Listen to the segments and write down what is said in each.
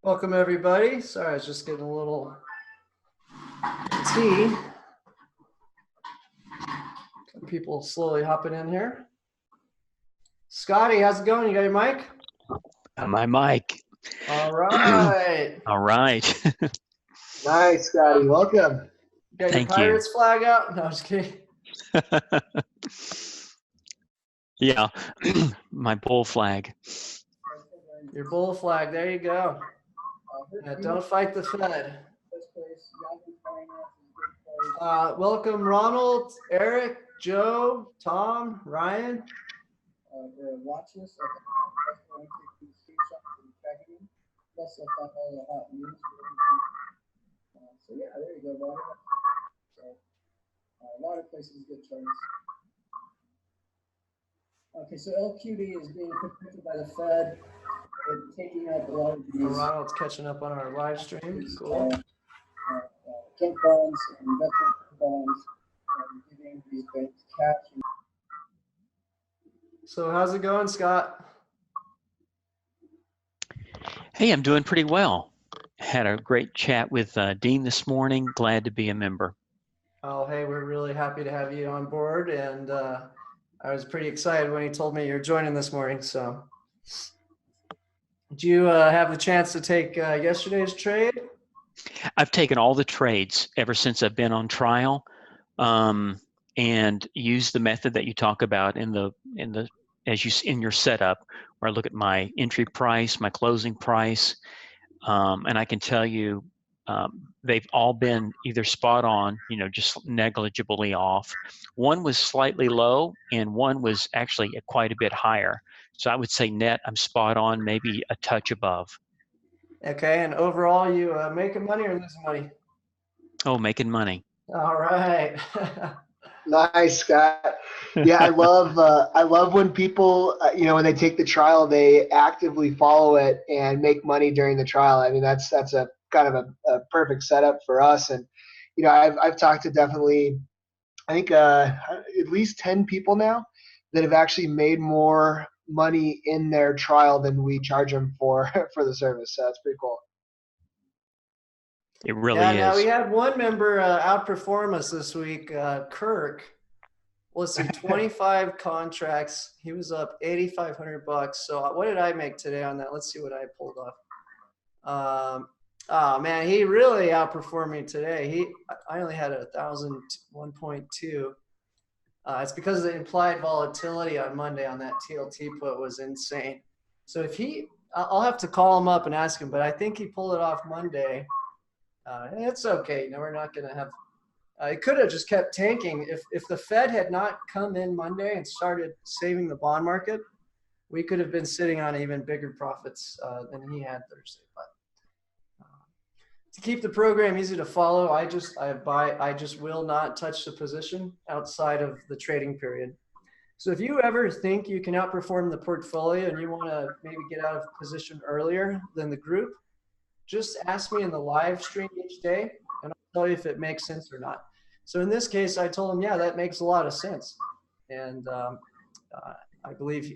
Welcome everybody. Sorry, I was just getting a little tea. Some people slowly hopping in here. Scotty, how's it going? You got your mic? My mic. All right. All right. Nice, Scotty. Welcome. You got your Thank you. Pirates flag out? No, I'm just kidding. Yeah, my bull flag. Your bull flag. There you go. Yeah, don't fight the Fed. Welcome Ronald, Eric, Joe, Tom, Ryan. Watch this. Plus, I'll find all the hot news. So yeah, there you go, Robert. So a lot of places get charts. Okay, so LQD is being protected by the Fed. They're taking out a lot of these. Ronald's catching up on our live stream. Cool. Junk bonds and investment bonds, giving these banks cash. So how's it going, Scott? Hey, I'm doing pretty well. Had a great chat with Dean this morning. Glad to be a member. Oh, hey, we're really happy to have you on board, and I was pretty excited when he told me you're joining this morning. So, did you have the chance to take yesterday's trade? I've taken all the trades ever since I've been on trial, and used the method that you talk about in your setup, where I look at my entry price, my closing price, and I can tell you they've all been either spot on, just negligibly off. One was slightly low, and one was actually quite a bit higher. So I would say net, I'm spot on, maybe a touch above. Okay, and overall, you making money or losing money? Oh, making money. All right. Nice, Scott. Yeah, I love when people, when they take the trial, they actively follow it and make money during the trial. I mean, that's a kind of a perfect setup for us. And I've talked to definitely, I think at least 10 people now that have actually made more money in their trial than we charge them for the service. So that's pretty cool. It really Yeah, is. now we had one member outperform us this week, Kirk. Let's see, 25 contracts. He was up $8,500. So what did I make today on that? Let's see what I pulled off. Oh man, he really outperformed me today. I only had 1,001.2. It's because of the implied volatility on Monday on that TLT put was insane. So I'll have to call him up and ask him, but I think he pulled it off Monday. It's okay. We're not going to have. It could have just kept tanking if the Fed had not come in Monday and started saving the bond market. We could have been sitting on even bigger profits than he had Thursday. But to keep the program easy to follow, I just will not touch the position outside of the trading period. So if you ever think you can outperform the portfolio and you want to maybe get out of position earlier than the group, just ask me in the live stream each day, and I'll tell you if it makes sense or not. So in this case, I told him, yeah, that makes a lot of sense. And I believe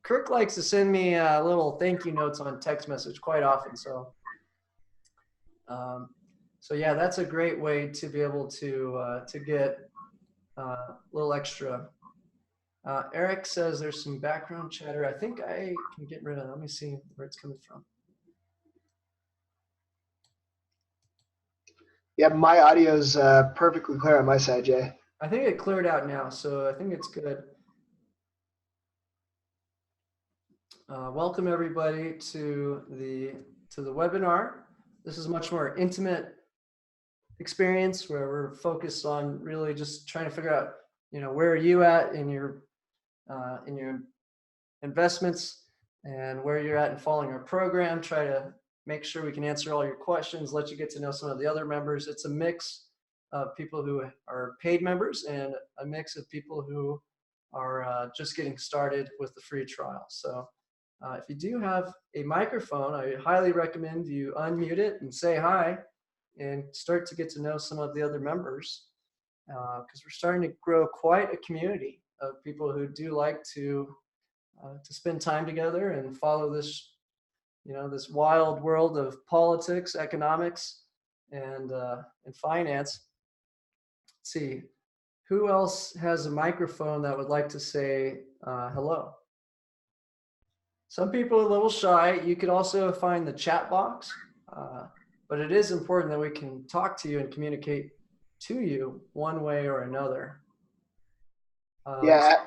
Kirk likes to send me little thank you notes on text message quite often. So yeah, that's a great way to be able to get a little extra. Eric says there's some background chatter. I think I can get rid of it. Let me see where it's coming from. Yeah, my audio's perfectly clear on my side, Jay. I think it cleared out now, so I think it's good. Welcome everybody to the webinar. This is a much more intimate experience where we're focused on really just trying to figure out, where are you at in your investments and where you're at in following our program. Try to make sure we can answer all your questions, let you get to know some of the other members. It's a mix of people who are paid members and a mix of people who are just getting started with the free trial. So if you do have a microphone, I highly recommend you unmute it and say hi and start to get to know some of the other members, because we're starting to grow quite a community of people who do like to spend time together and follow this this wild world of politics, economics, and finance. Let's see, who else has a microphone that would like to say hello? Some people are a little shy. You could also find the chat box, but it is important that we can talk to you and communicate to you one way or another. Yeah,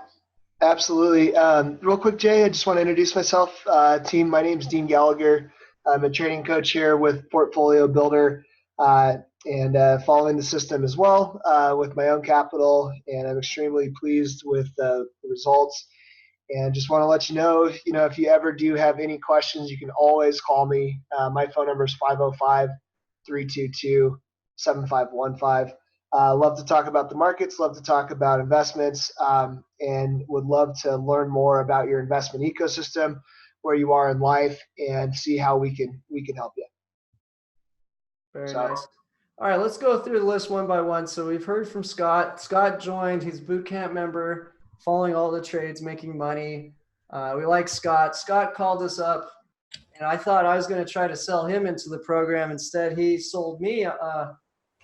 absolutely. Real quick, Jay, I just want to introduce myself. Team, my name's Dean Gallagher. I'm a trading coach here with Portfolio Builder and following the system as well with my own capital. And I'm extremely pleased with the results. And just want to let you know, if you ever do have any questions, you can always call me. My phone number is 505-322-7515. Love to talk about the markets, love to talk about investments, and would love to learn more about your investment ecosystem, where you are in life, and see how we can help you. Very nice. All right, let's go through the list one by one. So we've heard from Scott. Scott joined. He's a boot camp member, following all the trades, making money. We like Scott. Scott called us up, and I thought I was going to try to sell him into the program. Instead, he sold me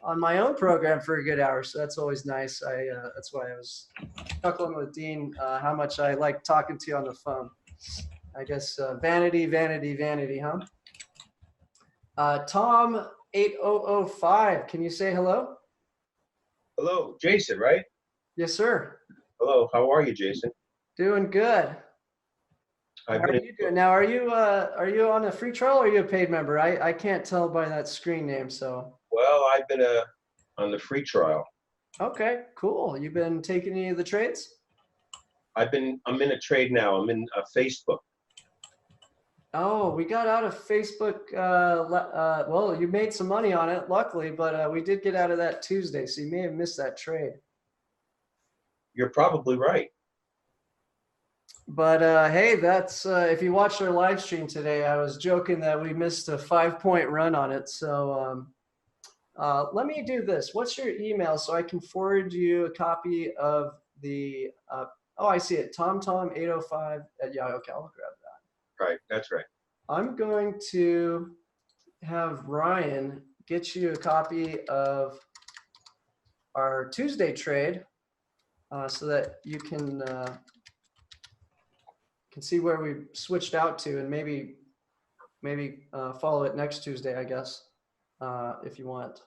on my own program for a good hour. So that's always nice. That's why I was chuckling with Dean how much I like talking to you on the phone. I guess vanity, vanity, vanity, huh? Tom 8005, can you say hello? Hello, Jason, right? Yes, sir. Hello, how are you, Jason? Doing good. How are you doing? Now, are you on a free trial or are you a paid member? I can't tell by that screen name, so. Well, I've been on the free trial. Okay, cool. You've been taking any of the trades? I'm in a trade now. I'm in Facebook. Oh, we got out of Facebook. Well, you made some money on it, luckily, but we did get out of that Tuesday, so you may have missed that trade. You're probably right. But hey, that's if you watched our live stream today, I was joking that we missed a 5-point run on it. So let me do this. What's your email so I can forward you a copy of the? Oh, I see it. TomTom805 at Yahoo. Okay, I'll grab that. Right, that's right. I'm going to have Ryan get you a copy of our Tuesday trade so that you can see where we switched out to, and maybe follow it next Tuesday, I guess, if you want.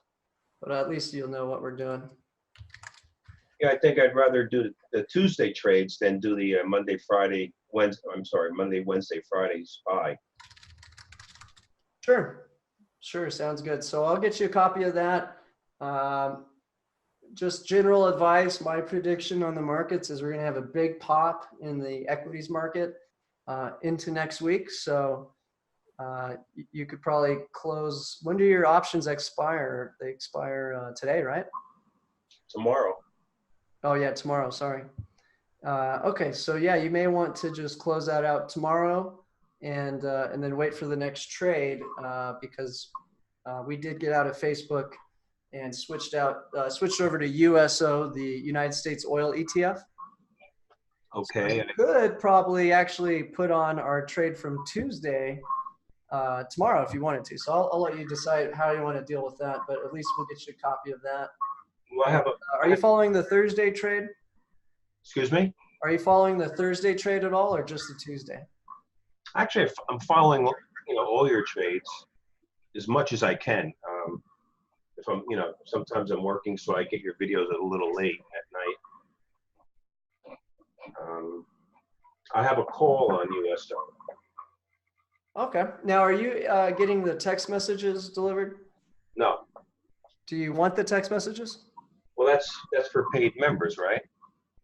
But at least you'll know what we're doing. Yeah, I think I'd rather do the Tuesday trades than do the Monday, Wednesday, Friday SPY. Sure, sounds good. So I'll get you a copy of that. Just general advice, my prediction on the markets is we're going to have a big pop in the equities market into next week. So you could probably close. When do your options expire? They expire today, right? Tomorrow. Oh yeah, tomorrow, sorry. Okay, so yeah, you may want to just close that out tomorrow and then wait for the next trade because we did get out of Facebook and switched over to USO, the United States Oil ETF. Okay. So you could probably actually put on our trade from Tuesday tomorrow if you wanted to. So I'll let you decide how you want to deal with that, but at least we'll get you a copy of that. Well, are you following the Thursday trade? Excuse me? Are you following the Thursday trade at all or just the Tuesday? Actually, I'm following all your trades as much as I can. If I'm, sometimes I'm working, so I get your videos a little late at night. I have a call on USO. Okay. Now, are you getting the text messages delivered? No. Do you want the text messages? Well, that's for paid members, right?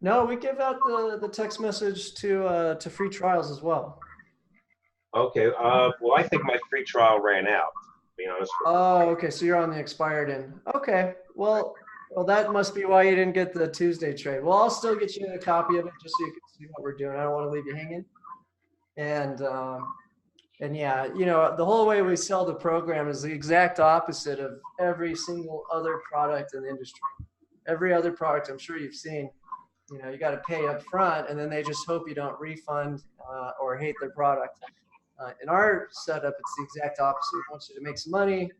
No, we give out the text message to free trials as well. Okay. Well, I think my free trial ran out, to be honest with you. Oh, okay. So you're on the expired end. Okay. Well, that must be why you didn't get the Tuesday trade. Well, I'll still get you a copy of it just so you can see what we're doing. I don't want to leave you hanging. And yeah, the whole way we sell the program is the exact opposite of every single other product in the industry. Every other product I'm sure you've seen, you got to pay up front and then they just hope you don't refund or hate their product. In our setup, it's the exact opposite. We want you to make some money,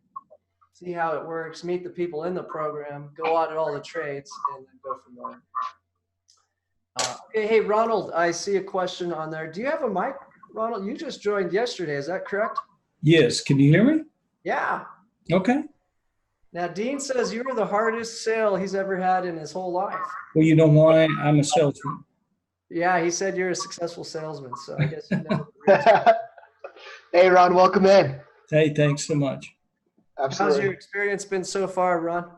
see how it works, meet the people in the program, go audit all the trades, and then go from there. Okay, hey, Ronald, I see a question on there. Do you have a mic, Ronald? You just joined yesterday, is that correct? Yes. Can you hear me? Yeah. Okay. Now, Dean says you were the hardest sale he's ever had in his whole life. Well, you know why? I'm a salesman. Yeah, he said you're a successful salesman, so I guess you know the reason. Hey, Ron, welcome in. Hey, thanks so much. How's Absolutely. your experience been so far, Ron?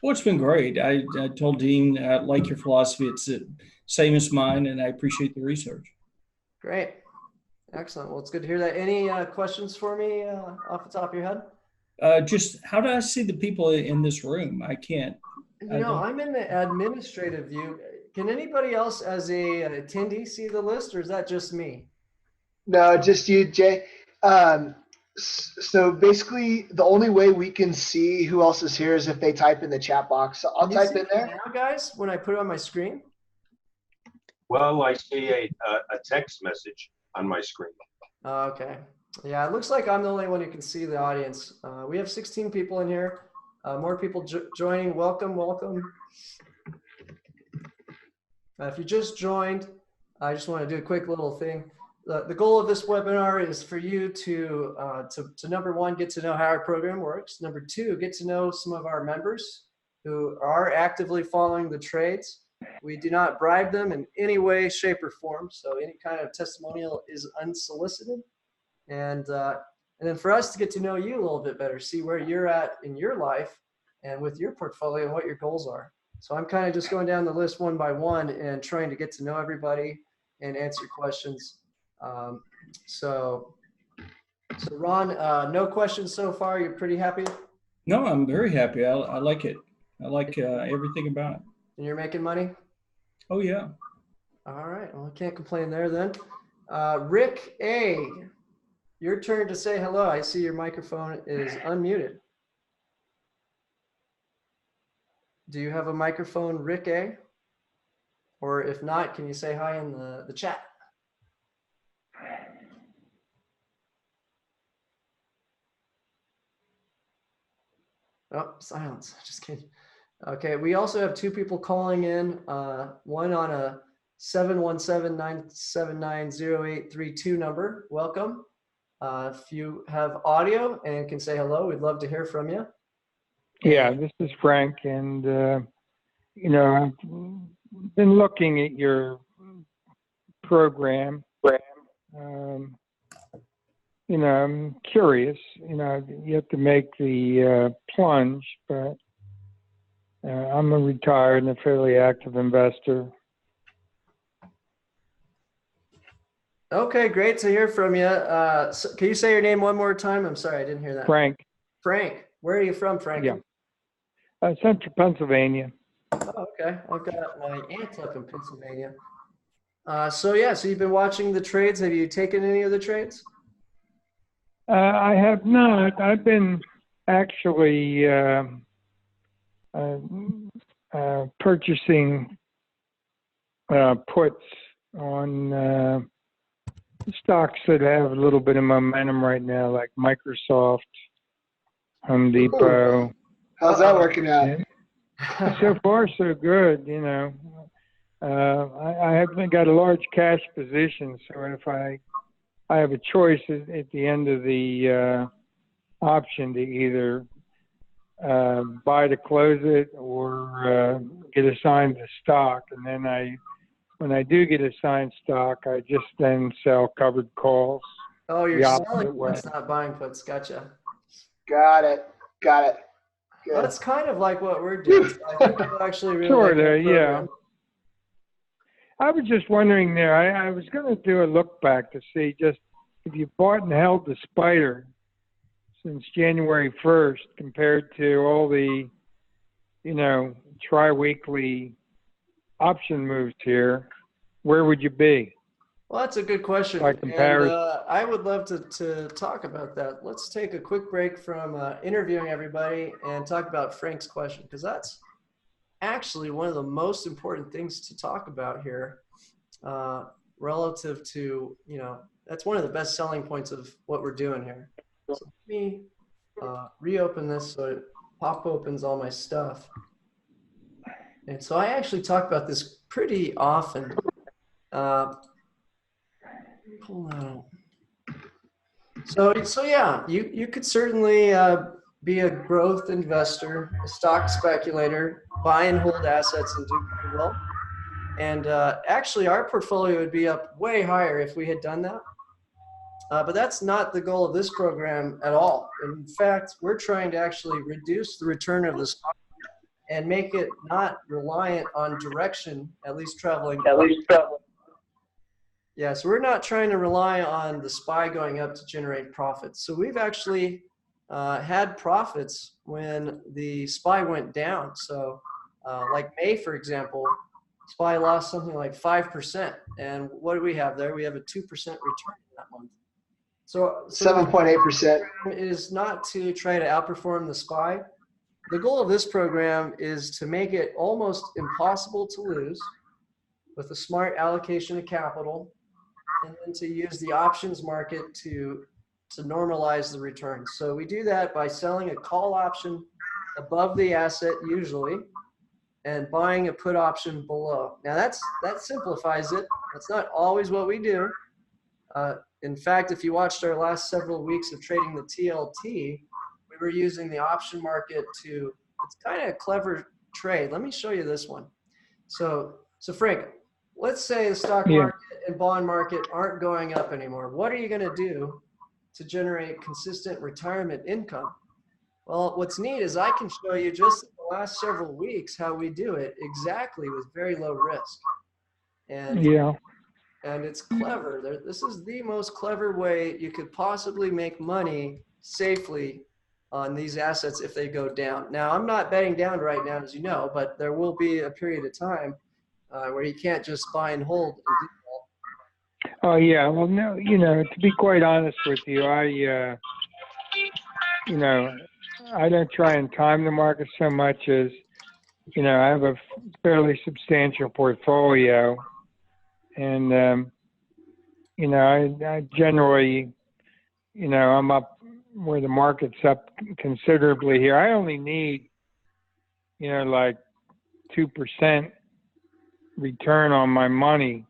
Well, it's been great. I told Dean I like your philosophy. It's the same as mine, and I appreciate the research. Great. Excellent. Well, it's good to hear that. Any questions for me off the top of your head? Just how do I see the people in this room? I can't. You know, I'm in the administrative view. Can anybody else as a attendee see the list, or is that just me? No, just you, Jay. So basically, the only way we can see who else is here is if they type in the chat box. So I'll Can you type see in it there. now, guys, when I put it on my screen? Well, I see a text message on my screen. Okay. Yeah, it looks like I'm the only one who can see the audience. We have 16 people in here. More people joining. Welcome, welcome. If you just joined, I just want to do a quick little thing. The goal of this webinar is for you to number one, get to know how our program works. Number two, get to know some of our members who are actively following the trades. We do not bribe them in any way, shape, or form. So any kind of testimonial is unsolicited. And then for us to get to know you a little bit better, see where you're at in your life and with your portfolio and what your goals are. So I'm kind of just going down the list one by one and trying to get to know everybody and answer questions. So Ron, no questions so far. You're pretty happy? No, I'm very happy. I like it. I like everything about it. And you're making money? Oh, yeah. All right. Well, I can't complain there then. Rick A., your turn to say hello. I see your microphone is unmuted. Do you have a microphone, Rick A.? Or if not, can you say hi in the chat? Oh, silence. Just kidding. Okay, we also have two people calling in. One on a 717-979-0832 number. Welcome. If you have audio and can say hello, we'd love to hear from you. Yeah, this is Frank, and you know, I've been looking at your program. You know, I'm curious. You know, you have to make the plunge, but I'm a retired and a fairly active investor. Okay, great to hear from you. So can you say your name one more time? I'm sorry, I didn't hear that. Frank. Frank, where are you from, Frank? Yeah. Central Pennsylvania. Oh, okay. I've got my aunt up in Pennsylvania. So you've been watching the trades. Have you taken any of the trades? I have not. I've been actually purchasing puts on stocks that have a little bit of momentum right now, like Microsoft, Home Depot. How's that working out? Yeah. So far, so good. You know, I haven't got a large cash position, so if I have a choice at the end of the option to either buy to close it or get assigned the stock, and then when I do get assigned stock, I just then sell covered calls. Oh, you're selling puts, not buying puts. Gotcha. Got it. Good. That's kind of like what we're doing. So I think you'll actually really Sort like our of, yeah. program. I was just wondering there, I was going to do a look back to see just if you bought and held the spider since January 1st compared to all the, you know, tri-weekly option moves here, where would you be? Well, that's a good question. By comparison. And I would love to talk about that. Let's take a quick break from interviewing everybody and talk about Frank's question, because that's actually one of the most important things to talk about here relative to, you know, that's one of the best selling points of what we're doing here. So let me reopen this so it pop opens all my stuff. And so I actually talk about this pretty often. Pull that out. So yeah, you could certainly be a growth investor, a stock speculator, buy and hold assets and do pretty well. And actually, our portfolio would be up way higher if we had done that. But that's not the goal of this program at all. In fact, we're trying to actually reduce the return of the stock and make it not reliant on direction, at least traveling. Yeah, so we're not trying to rely on the SPY going up to generate profits. So we've actually had profits when the SPY went down. So like May, for example, SPY lost something like 5%. And what do we have there? We have a 2% return that month. So 7.8% is not to try to outperform the SPY. The goal of this program is to make it almost impossible to lose with a smart allocation of capital, and then to use the options market to normalize the returns. So we do that by selling a call option above the asset usually, and buying a put option below. Now that simplifies it. That's not always what we do. In fact, if you watched our last several weeks of trading the TLT, we were using the option market to, it's kind of a clever trade. Let me show you this one. So Frank, let's say the stock market and bond market aren't going up anymore. What are you going to do to generate consistent retirement income? Well, what's neat is I can show you just in the last several weeks how we do it exactly with very low risk. And and it's clever. This is the most clever way you could possibly make money safely on these assets if they go down. Now, I'm not betting down right now, as you know, but there will be a period of time where you can't just buy and hold and do that. Oh yeah, well no, to be quite honest with you, I don't try and time the market so much as, I have a fairly substantial portfolio, and I generally, I'm up where the market's up considerably here. I only need, like 2% return on my money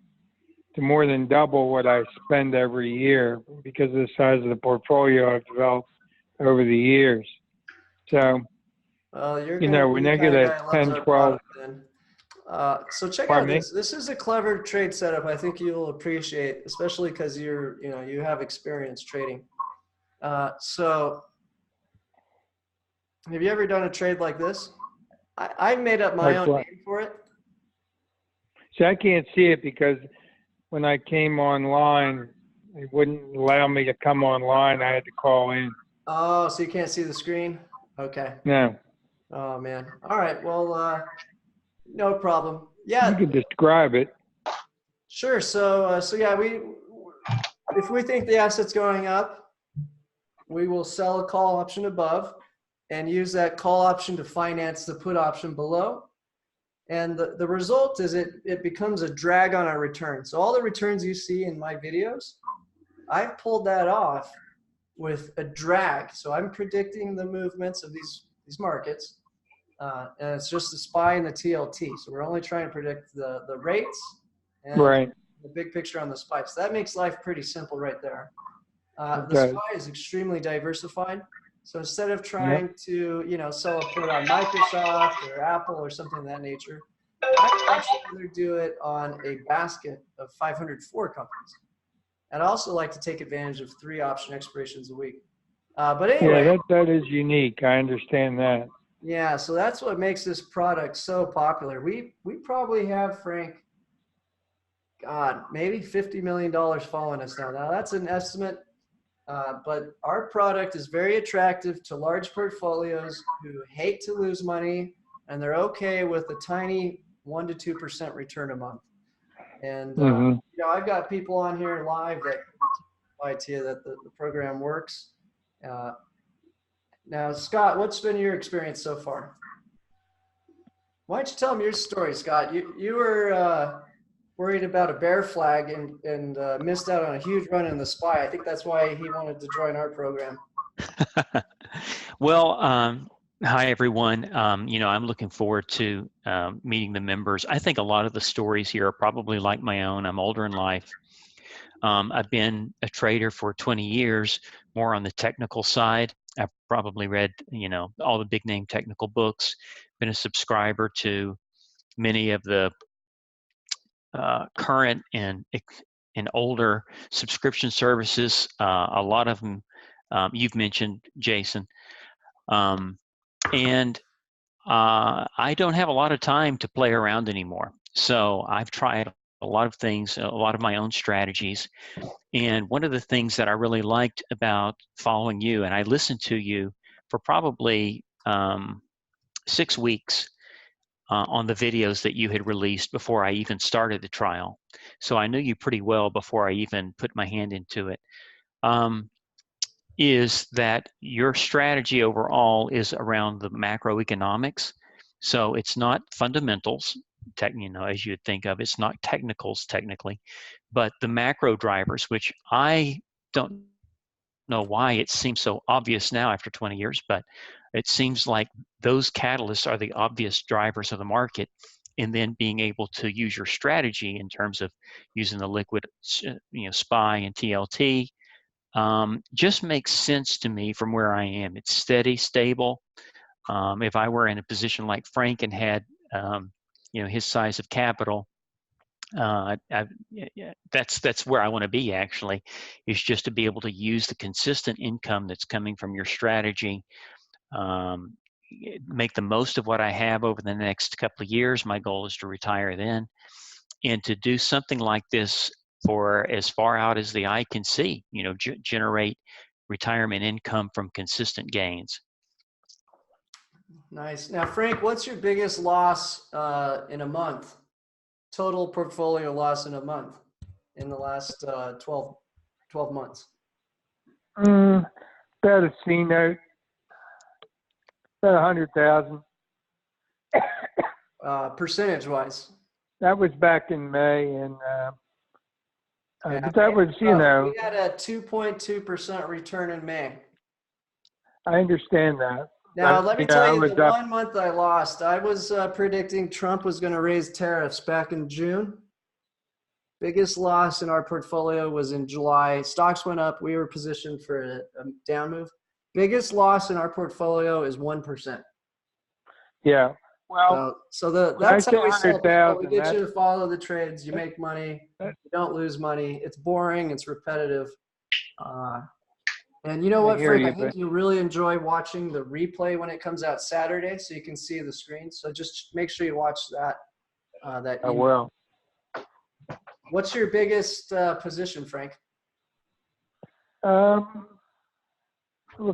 to more than double what I spend every year because of the size of the portfolio I've developed over the years. So, when I get a 10, 12. So check out this. This is a clever trade setup. I think you'll appreciate, especially because you have experience trading. So have you ever done a trade like this? I made up my own name for it. See, I can't see it because when I came online, it wouldn't allow me to come online. I had to call in. Oh, so you can't see the screen? Okay. No. Oh, man. All right. Well, no problem. Yeah. You could describe it. Sure. So yeah, if we think the asset's going up, we will sell a call option above and use that call option to finance the put option below. And the result is it becomes a drag on our return. So all the returns you see in my videos, I've pulled that off with a drag. So I'm predicting the movements of these markets. And it's just the SPY and the TLT. So we're only trying to predict the rates and the big picture on the SPY. So that makes life pretty simple right there. The SPY is extremely diversified. So instead of trying to, sell a put on Microsoft or Apple or something of that nature, I'd actually rather do it on a basket of 504 companies. I'd also like to take advantage of 3 option expirations a week. But anyway. Yeah, that is unique. I understand that. Yeah, so that's what makes this product so popular. We probably have, Frank, God, maybe $50 million following us now. Now that's an estimate. But our product is very attractive to large portfolios who hate to lose money, and they're okay with a tiny 1 to 2% return a month. And I've got people on here live that testify to you that the program works. Now, Scott, what's been your experience so far? Why don't you tell them your story, Scott? You were worried about a bear flag and missed out on a huge run in the SPY. I think that's why he wanted to join our program. Well, hi everyone. I'm looking forward to meeting the members. I think a lot of the stories here are probably like my own. I'm older in life. I've been a trader for 20 years, more on the technical side. I've probably read, all the big name technical books, been a subscriber to many of the current and older subscription services. A lot of them you've mentioned, Jason. And I don't have a lot of time to play around anymore. So I've tried a lot of things, a lot of my own strategies. And one of the things that I really liked about following you, and I listened to you for probably 6 weeks on the videos that you had released before I even started the trial. So I knew you pretty well before I even put my hand into it. Is that your strategy overall is around the macroeconomics. So it's not fundamentals, as you'd think of, it's not technicals technically, but the macro drivers, which I don't know why it seems so obvious now after 20 years, but it seems like those catalysts are the obvious drivers of the market. And then being able to use your strategy in terms of using the liquid, SPY and TLT, just makes sense to me from where I am. It's steady, stable. If I were in a position like Frank and had, his size of capital, that's where I want to be actually, is just to be able to use the consistent income that's coming from your strategy, make the most of what I have over the next couple of years. My goal is to retire then, and to do something like this for as far out as the eye can see, generate retirement income from consistent gains. Nice. Now, Frank, what's your biggest loss in a month? Total portfolio loss in a month in the last 12 months? About a C note, about 100,000. Percentage wise? That was back in May, and Yeah, but that was, we had a 2.2% return in May. I understand that. Now, let me tell you, the up. 1 month I lost, I was predicting Trump was going to raise tariffs back in June. Biggest loss in our portfolio was in July. Stocks went up. We were positioned for a down move. Biggest loss in our portfolio is 1%. Yeah. Well, that's how we sell people. We get that's, you to follow the trades. You make money. You don't lose money. It's boring. It's repetitive. And you know what, Frank? I think you'll really enjoy watching the replay when it comes out Saturday, so you can see the screen. So just make sure you watch that. I will. What's your biggest position, Frank? Well,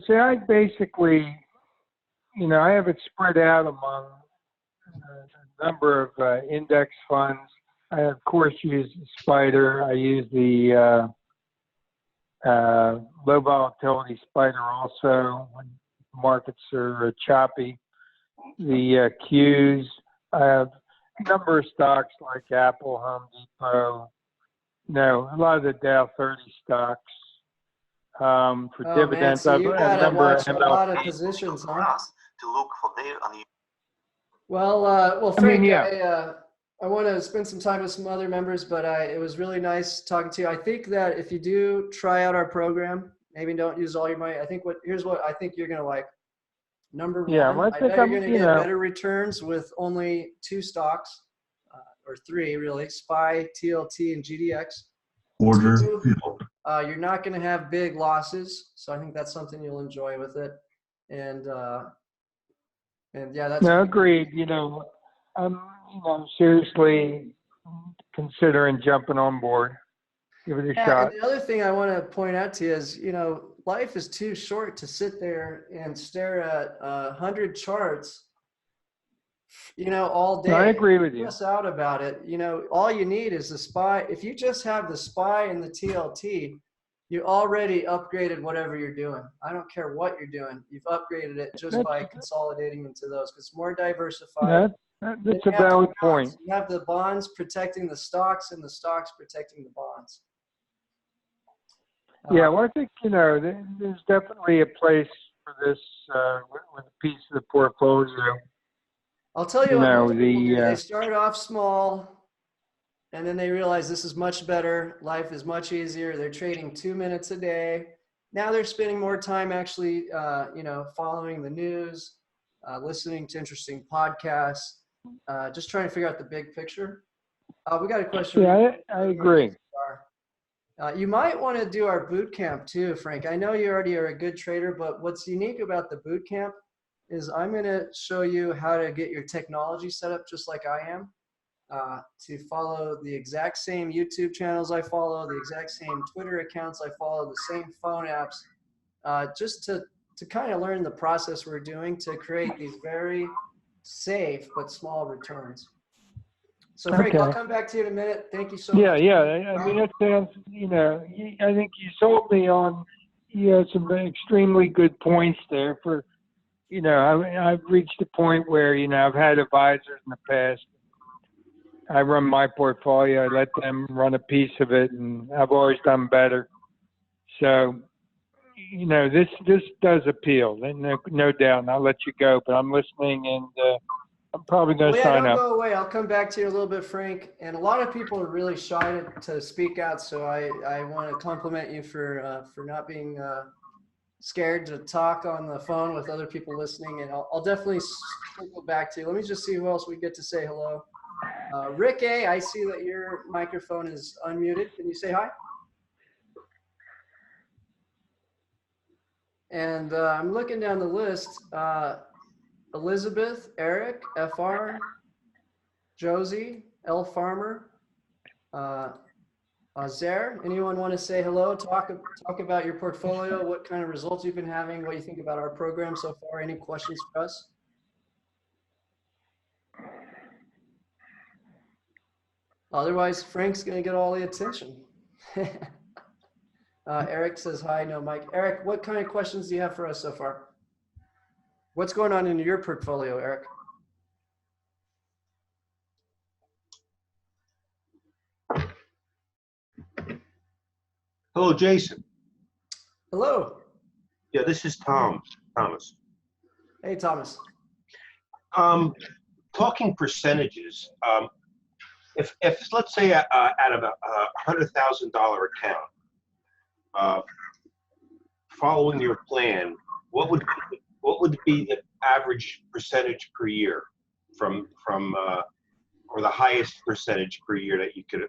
see, I basically, I have it spread out among a number of index funds. I, of course, use Spider. I use the low volatility Spider also when markets are choppy. The Qs. I have a number of stocks like Apple, Home Depot. A lot of the Dow 30 stocks. For dividends, man, so you gotta watch a lot of MLP positions, huh? to look for their Well, Frank, I want to spend some time with some other members, but it was really nice talking to you. I think that if you do try out our program, maybe don't use all your money. I think here's what I think you're gonna like. Number one, I bet you're gonna get better returns with only 2 stocks, or 3 really: SPY, TLT, and GDX. Order. You're not going to have big losses, so I think that's something you'll enjoy with it. And yeah, that's agreed. I'm seriously considering jumping on board. Give it a shot. And the other thing I want to point out to you is, life is too short to sit there and stare at 100 charts, all day. I agree with you. Stress out about it. All you need is the SPY. If you just have the SPY and the TLT, you already upgraded whatever you're doing. I don't care what you're doing. You've upgraded it just by consolidating into those, because it's more diversified. That's Then a you have the valid bonds. point. You have the bonds protecting the stocks and the stocks protecting the bonds. Yeah, well, I think, there's definitely a place for this with a piece of the portfolio. I'll tell you what most people do. They The start off small, and then they realize this is much better. Life is much easier. They're trading 2 minutes a day. Now they're spending more time actually, following the news, listening to interesting podcasts, just trying to figure out the big picture. We got a question. yeah, I agree. You might want to do our boot camp too, Frank. I know you already are a good trader, but what's unique about the boot camp is I'm going to show you how to get your technology set up just like I am, to follow the exact same YouTube channels I follow, the exact same Twitter accounts I follow, the same phone apps, just to kind of learn the process we're doing to create these very safe but small returns. So Frank, I'll come back to you in a minute. Thank you so much. Yeah. I mean, that sounds, I think you sold me on, some extremely good points there for, I've reached a point where, I've had advisors in the past. I run my portfolio. I let them run a piece of it, and I've always done better. So, this does appeal, no doubt. And I'll let you go, but I'm listening, and I'm probably going to sign don't up. Go away. I'll come back to you a little bit, Frank. And a lot of people are really shy to speak out, so I want to compliment you for not being scared to talk on the phone with other people listening. And I'll definitely circle back to you. Let me just see who else we get to say hello. Rick A., I see that your microphone is unmuted. Can you say hi? And I'm looking down the list. Elizabeth, Eric, FR, Josie, L. Farmer, Zer. Anyone want to say hello? Talk about your portfolio, what kind of results you've been having, what you think about our program so far. Any questions for us? Otherwise, Frank's going to get all the attention. Eric says hi, no Mike. Eric, what kind of questions do you have for us so far? What's going on in your portfolio, Eric? Hello, Jason. Hello. Yeah, this is Thomas. Hey, Thomas. Talking percentages. If let's say out of a $100,000 account, following your plan, what would be the average percentage per year from or the highest percentage per year that you could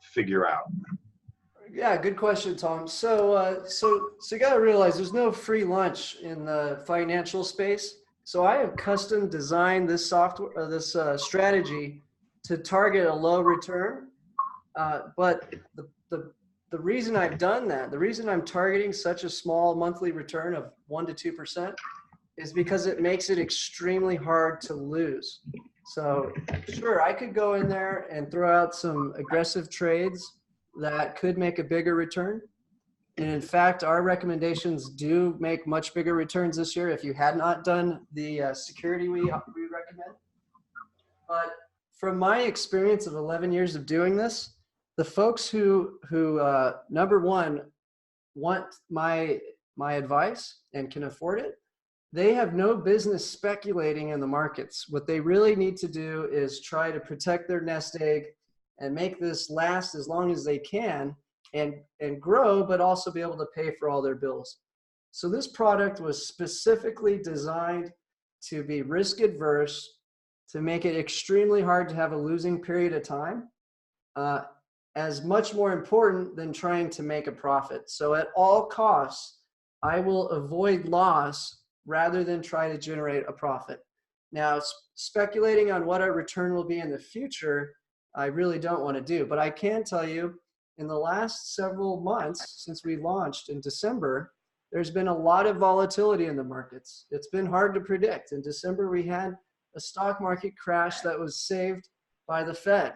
figure out? Yeah, good question, Tom. So you got to realize there's no free lunch in the financial space. So I have custom designed this software, this strategy to target a low return. But the reason I've done that, the reason I'm targeting such a small monthly return of 1% to 2%, is because it makes it extremely hard to lose. So sure, I could go in there and throw out some aggressive trades that could make a bigger return. And in fact, our recommendations do make much bigger returns this year if you had not done the security we recommend. But from my experience of 11 years of doing this, the folks who number one, want my advice and can afford it, they have no business speculating in the markets. What they really need to do is try to protect their nest egg and make this last as long as they can and grow, but also be able to pay for all their bills. So this product was specifically designed to be risk adverse, to make it extremely hard to have a losing period of time, as much more important than trying to make a profit. So at all costs, I will avoid loss rather than try to generate a profit. Now, speculating on what our return will be in the future, I really don't want to do, but I can tell you in the last several months since we launched in December, there's been a lot of volatility in the markets. It's been hard to predict. In December, we had a stock market crash that was saved by the Fed.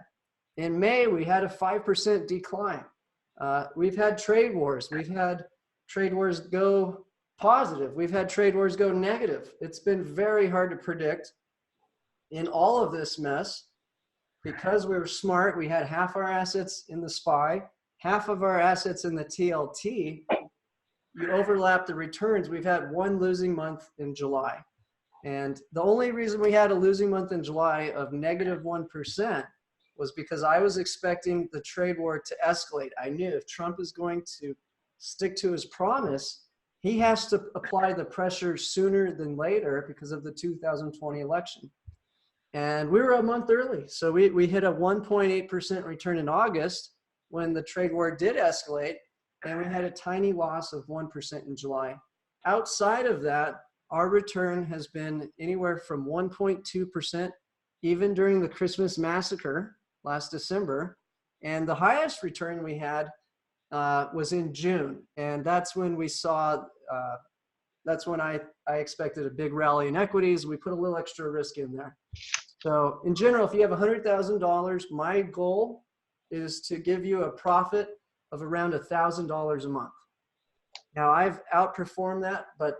In May, we had a 5% decline. We've had trade wars. We've had trade wars go positive. We've had trade wars go negative. It's been very hard to predict. in all of this mess, because we were smart, we had half our assets in the SPY, half of our assets in the TLT. You overlap the returns. We've had one losing month in July. And the only reason we had a losing month in July of negative 1% was because I was expecting the trade war to escalate. I knew if Trump is going to stick to his promise, he has to apply the pressure sooner than later because of the 2020 election. And we were a month early. So we hit a 1.8% return in August when the trade war did escalate, and we had a tiny loss of 1% in July. Outside of that, our return has been anywhere from 1.2%, even during the Christmas massacre last December. And the highest return we had was in June. And that's when we saw, that's when I expected a big rally in equities. We put a little extra risk in there. So in general, if you have $100,000, my goal is to give you a profit of around $1,000 a month. Now I've outperformed that, but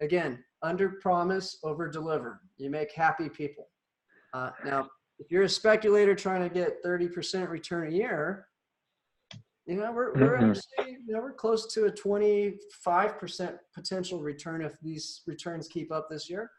again, under promise, over deliver. You make happy people. Now, if you're a speculator trying to get 30% return a year, you know, we're actually, you know, we're close to a 25% potential return if these returns keep up this year.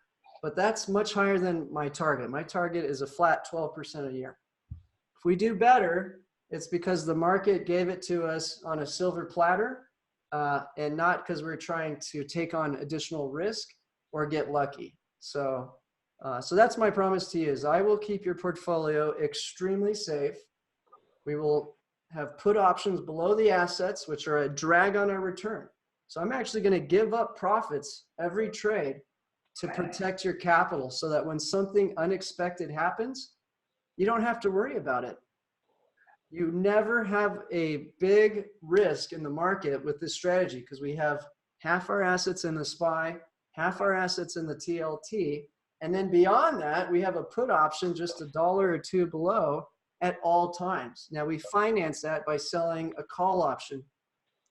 But that's much higher than my target. My target is a flat 12% a year. If we do better, it's because the market gave it to us on a silver platter, and not because we're trying to take on additional risk or get lucky. So that's my promise to you is I will keep your portfolio extremely safe. We will have put options below the assets, which are a drag on our return. So I'm actually going to give up profits every trade to protect your capital so that when something unexpected happens, you don't have to worry about it. You never have a big risk in the market with this strategy because we have half our assets in the SPY, half our assets in the TLT, and then beyond that, we have a put option just $1 or $2 below at all times. Now we finance that by selling a call option.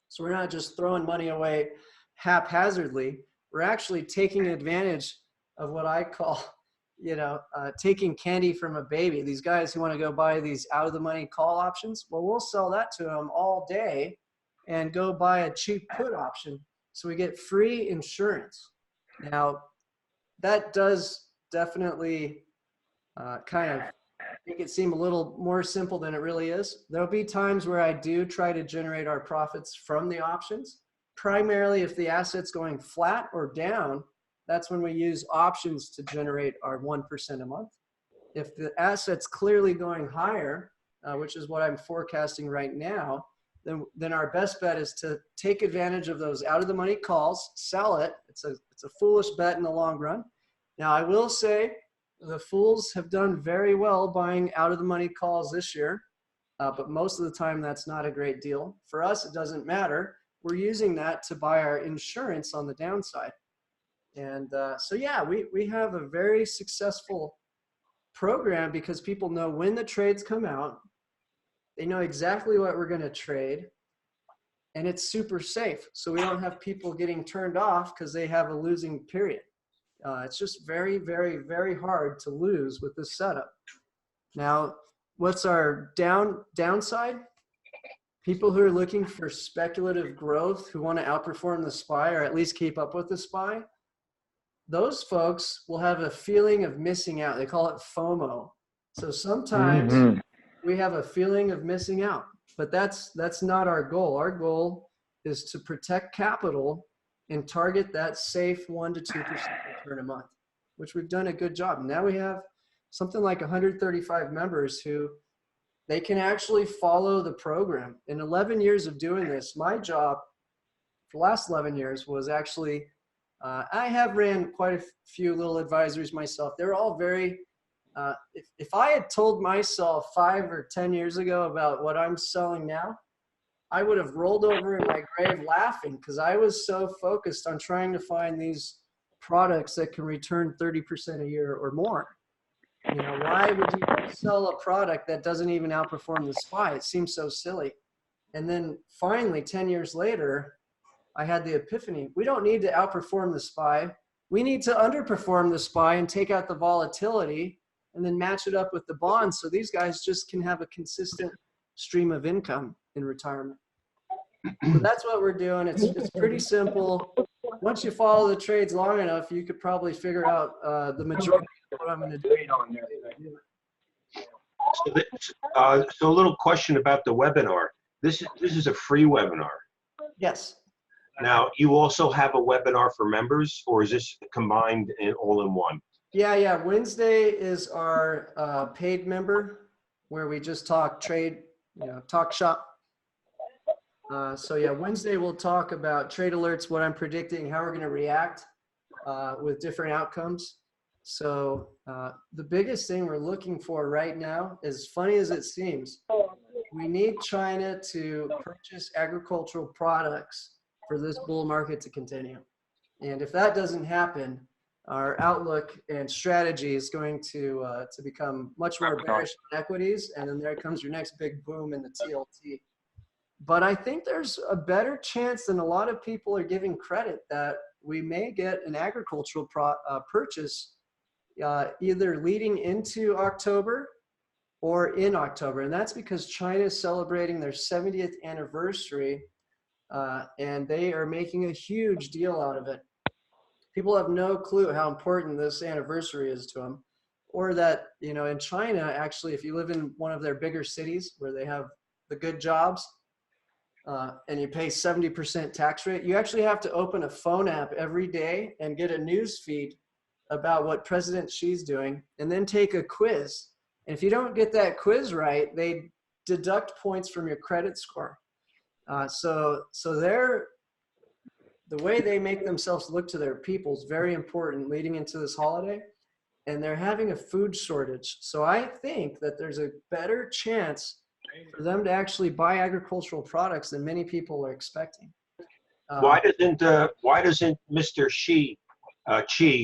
So we're not just throwing money away haphazardly. We're actually taking advantage of what I call, you know, taking candy from a baby. These guys who want to go buy these out of the money call options, well, we'll sell that to them all day and go buy a cheap put option. So we get free insurance. Now, that does definitely kind of make it seem a little more simple than it really is. There'll be times where I do try to generate our profits from the options. Primarily if the asset's going flat or down, that's when we use options to generate our 1% a month. If the asset's clearly going higher, which is what I'm forecasting right now, then our best bet is to take advantage of those out of the money calls, sell it. It's a foolish bet in the long run. Now I will say the fools have done very well buying out of the money calls this year, but most of the time that's not a great deal. For us, it doesn't matter. We're using that to buy our insurance on the downside. And so, yeah, we have a very successful program because people know when the trades come out. They know exactly what we're going to trade. And it's super safe. So we don't have people getting turned off because they have a losing period. It's just very, very, very hard to lose with this setup. Now, what's our downside? People who are looking for speculative growth, who want to outperform the SPY or at least keep up with the SPY, those folks will have a feeling of missing out. They call it FOMO. So sometimes we have a feeling of missing out, but that's not our goal. Our goal is to protect capital and target that safe 1 to 2% return a month, which we've done a good job. Now we have something like 135 members who they can actually follow the program. In 11 years of doing this, my job for the last 11 years was actually, I have ran quite a few little advisories myself. They're all very, if I had told myself 5 or 10 years ago about what I'm selling now, I would have rolled over in my grave laughing because I was so focused on trying to find these products that can return 30% a year or more. You know, why would you sell a product that doesn't even outperform the SPY? It seems so silly. And then finally, 10 years later, I had the epiphany. We don't need to outperform the SPY. We need to underperform the SPY and take out the volatility and then match it up with the bonds. So these guys just can have a consistent stream of income in retirement. So that's what we're doing. It's pretty simple. Once you follow the trades long enough, you could probably figure out the majority of what I'm going to do. So a little question about the webinar. This is a free webinar. Yes. Now, you also have a webinar for members, or is this combined all in one? Yeah. Wednesday is our paid member, where we just talk trade, talk shop. So yeah, Wednesday we'll talk about trade alerts, what I'm predicting, how we're going to react with different outcomes. So the biggest thing we're looking for right now, as funny as it seems, we need China to purchase agricultural products for this bull market to continue. And if that doesn't happen, our outlook and strategy is going to become much more bearish on equities. And then there comes your next big boom in the TLT. But I think there's a better chance than a lot of people are giving credit that we may get an agricultural purchase either leading into October or in October. And that's because China is celebrating their 70th anniversary and they are making a huge deal out of it. People have no clue how important this anniversary is to them, or that, in China, actually, if you live in one of their bigger cities where they have the good jobs, and you pay 70% tax rate, you actually have to open a phone app every day and get a news feed about what President Xi's doing, and then take a quiz. And if you don't get that quiz right, they deduct points from your credit score. So the way they make themselves look to their people is very important leading into this holiday, and they're having a food shortage. So I think that there's a better chance for them to actually buy agricultural products than many people are expecting. Why doesn't Mr. Xi,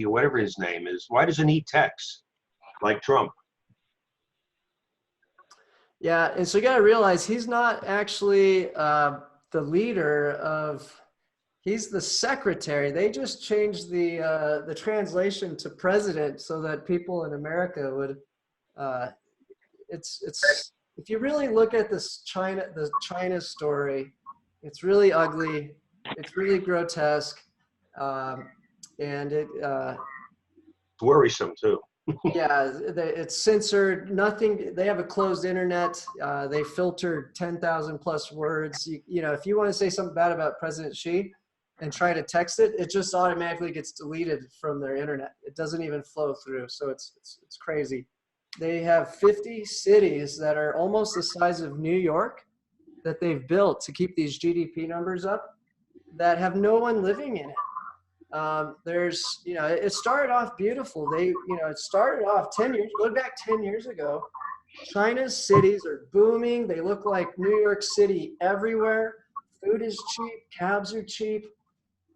whatever his name is, why doesn't he text like Trump? Yeah, and so you got to realize he's not actually the leader of. He's the secretary. They just changed the translation to president so that people in America would. It's if you really look at the China story, it's really ugly. It's really grotesque, and it's worrisome too. Yeah, it's censored. Nothing. They have a closed internet. They filter 10,000 plus words. If you want to say something bad about President Xi and try to text it, it just automatically gets deleted from their internet. It doesn't even flow through. So it's crazy. They have 50 cities that are almost the size of New York that they've built to keep these GDP numbers up that have no one living in it. It started off beautiful. It started off 10 years, go back 10 years ago. China's cities are booming. They look like New York City everywhere. Food is cheap. Cabs are cheap.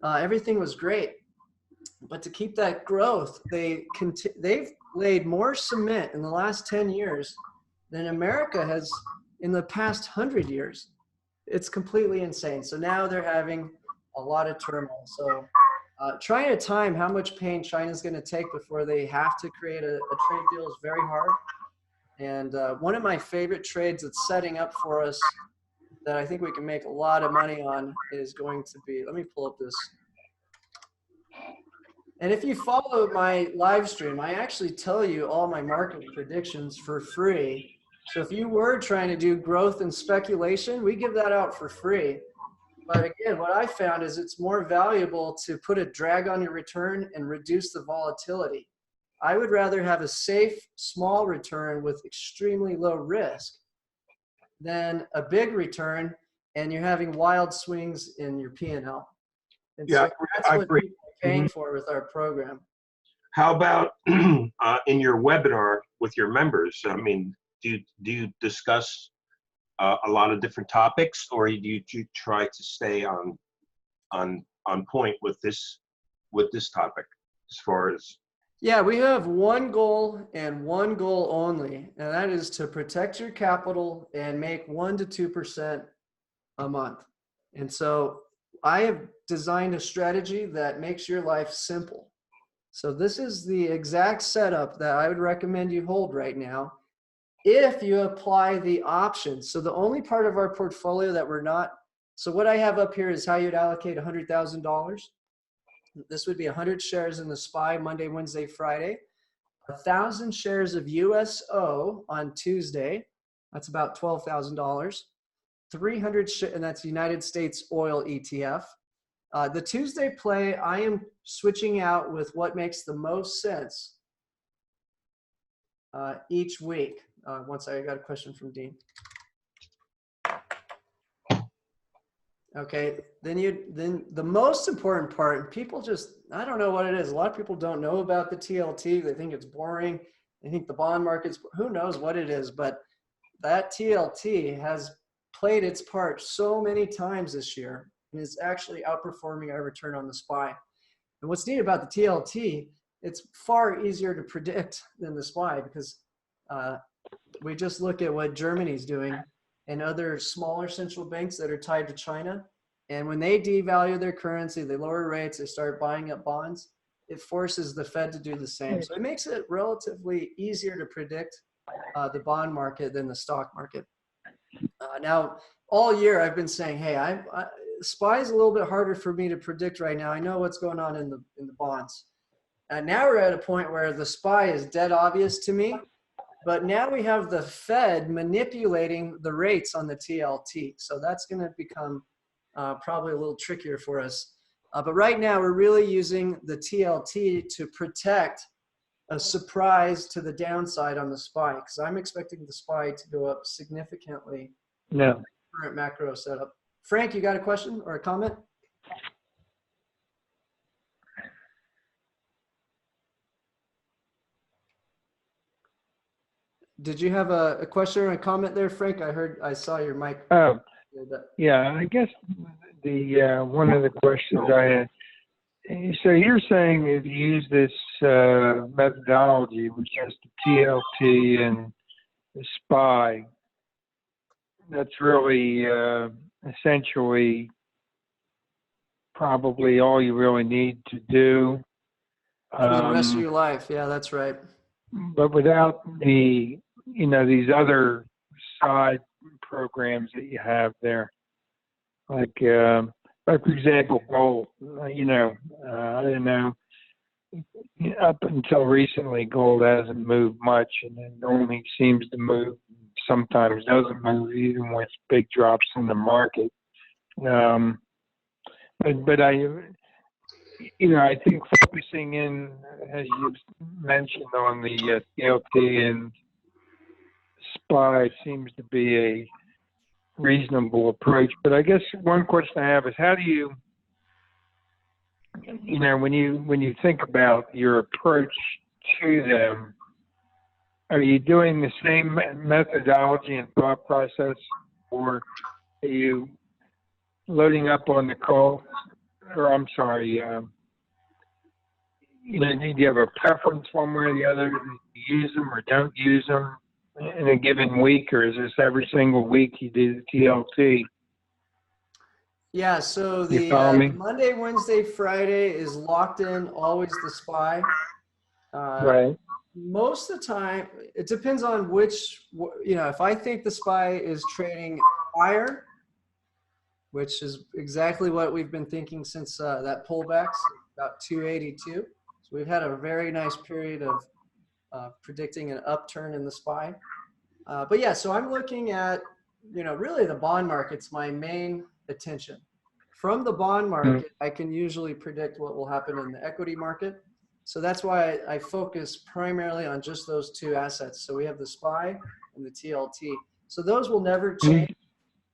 Everything was great. But to keep that growth, they've laid more cement in the last 10 years than America has in the past 100 years. It's completely insane. So now they're having a lot of turmoil. So trying to time how much pain China's going to take before they have to create a trade deal is very hard. And one of my favorite trades that's setting up for us that I think we can make a lot of money on is going to be, let me pull up this. And if you follow my live stream, I actually tell you all my market predictions for free. So if you were trying to do growth and speculation, we give that out for free. But again, what I found is it's more valuable to put a drag on your return and reduce the volatility. I would rather have a safe, small return with extremely low risk than a big return and you're having wild swings in your P&L. And yeah, so that's what people are paying for with our program. How about in your webinar with your members? I mean, do you discuss a lot of different topics, or do you try to stay on point with this topic as far as? Yeah, we have one goal and one goal only, and that is to protect your capital and make 1 to 2% a month. And so I have designed a strategy that makes your life simple. So this is the exact setup that I would recommend you hold right now if you apply the options. So the only part of our portfolio that we're not, so what I have up here is how you'd allocate $100,000. This would be 100 shares in the SPY Monday, Wednesday, Friday, 1,000 shares of USO on Tuesday. That's about $12,000. 300, and that's United States Oil ETF. The Tuesday play, I am switching out with what makes the most sense each week. Once I got a question from Dean. Okay, then the most important part, people just, I don't know what it is. A lot of people don't know about the TLT. They think it's boring. They think the bond market's, who knows what it is, but that TLT has played its part so many times this year and is actually outperforming our return on the SPY. And what's neat about the TLT, it's far easier to predict than the SPY because we just look at what Germany's doing and other smaller central banks that are tied to China. And when they devalue their currency, they lower rates, they start buying up bonds, it forces the Fed to do the same. So it makes it relatively easier to predict the bond market than the stock market. Now, all year I've been saying, hey, SPY is a little bit harder for me to predict right now. I know what's going on in the bonds. And now we're at a point where the SPY is dead obvious to me. But now we have the Fed manipulating the rates on the TLT. So that's going to become probably a little trickier for us. But right now we're really using the TLT to protect a surprise to the downside on the SPY, because I'm expecting the SPY to go up significantly. No. Current macro setup. Frank, you got a question or a comment? Did you have a question or a comment there, Frank? I saw your mic. Oh, yeah. I guess the one of the questions I had. So you're saying if you use this methodology, which is the TLT and the SPY, that's really essentially probably all you really need to do for the rest of your life. Yeah, that's right. But without the, these other side programs that you have there, like for example, gold. I don't know. Up until recently, gold hasn't moved much, and it only seems to move. Sometimes doesn't move, even with big drops in the market. But I think focusing in, as you mentioned, on the TLT and SPY seems to be a reasonable approach. But I guess one question I have is, how do you, when you think about your approach to them, are you doing the same methodology and thought process, or are you loading up on the call? Or I'm sorry, do you have a preference one way or the other? Do you use them or don't use them in a given week, or is this every single week you do the TLT? Yeah, so the Monday, Wednesday, Friday is locked in, always the SPY. Right. Most of the time, it depends on which, if I think the SPY is trading higher, which is exactly what we've been thinking since that pullback, about 282. So we've had a very nice period of predicting an upturn in the SPY. But yeah, so I'm looking at, really the bond market's my main attention. From the bond market, I can usually predict what will happen in the equity market. So that's why I focus primarily on just those two assets. So we have the SPY and the TLT. So those will never change.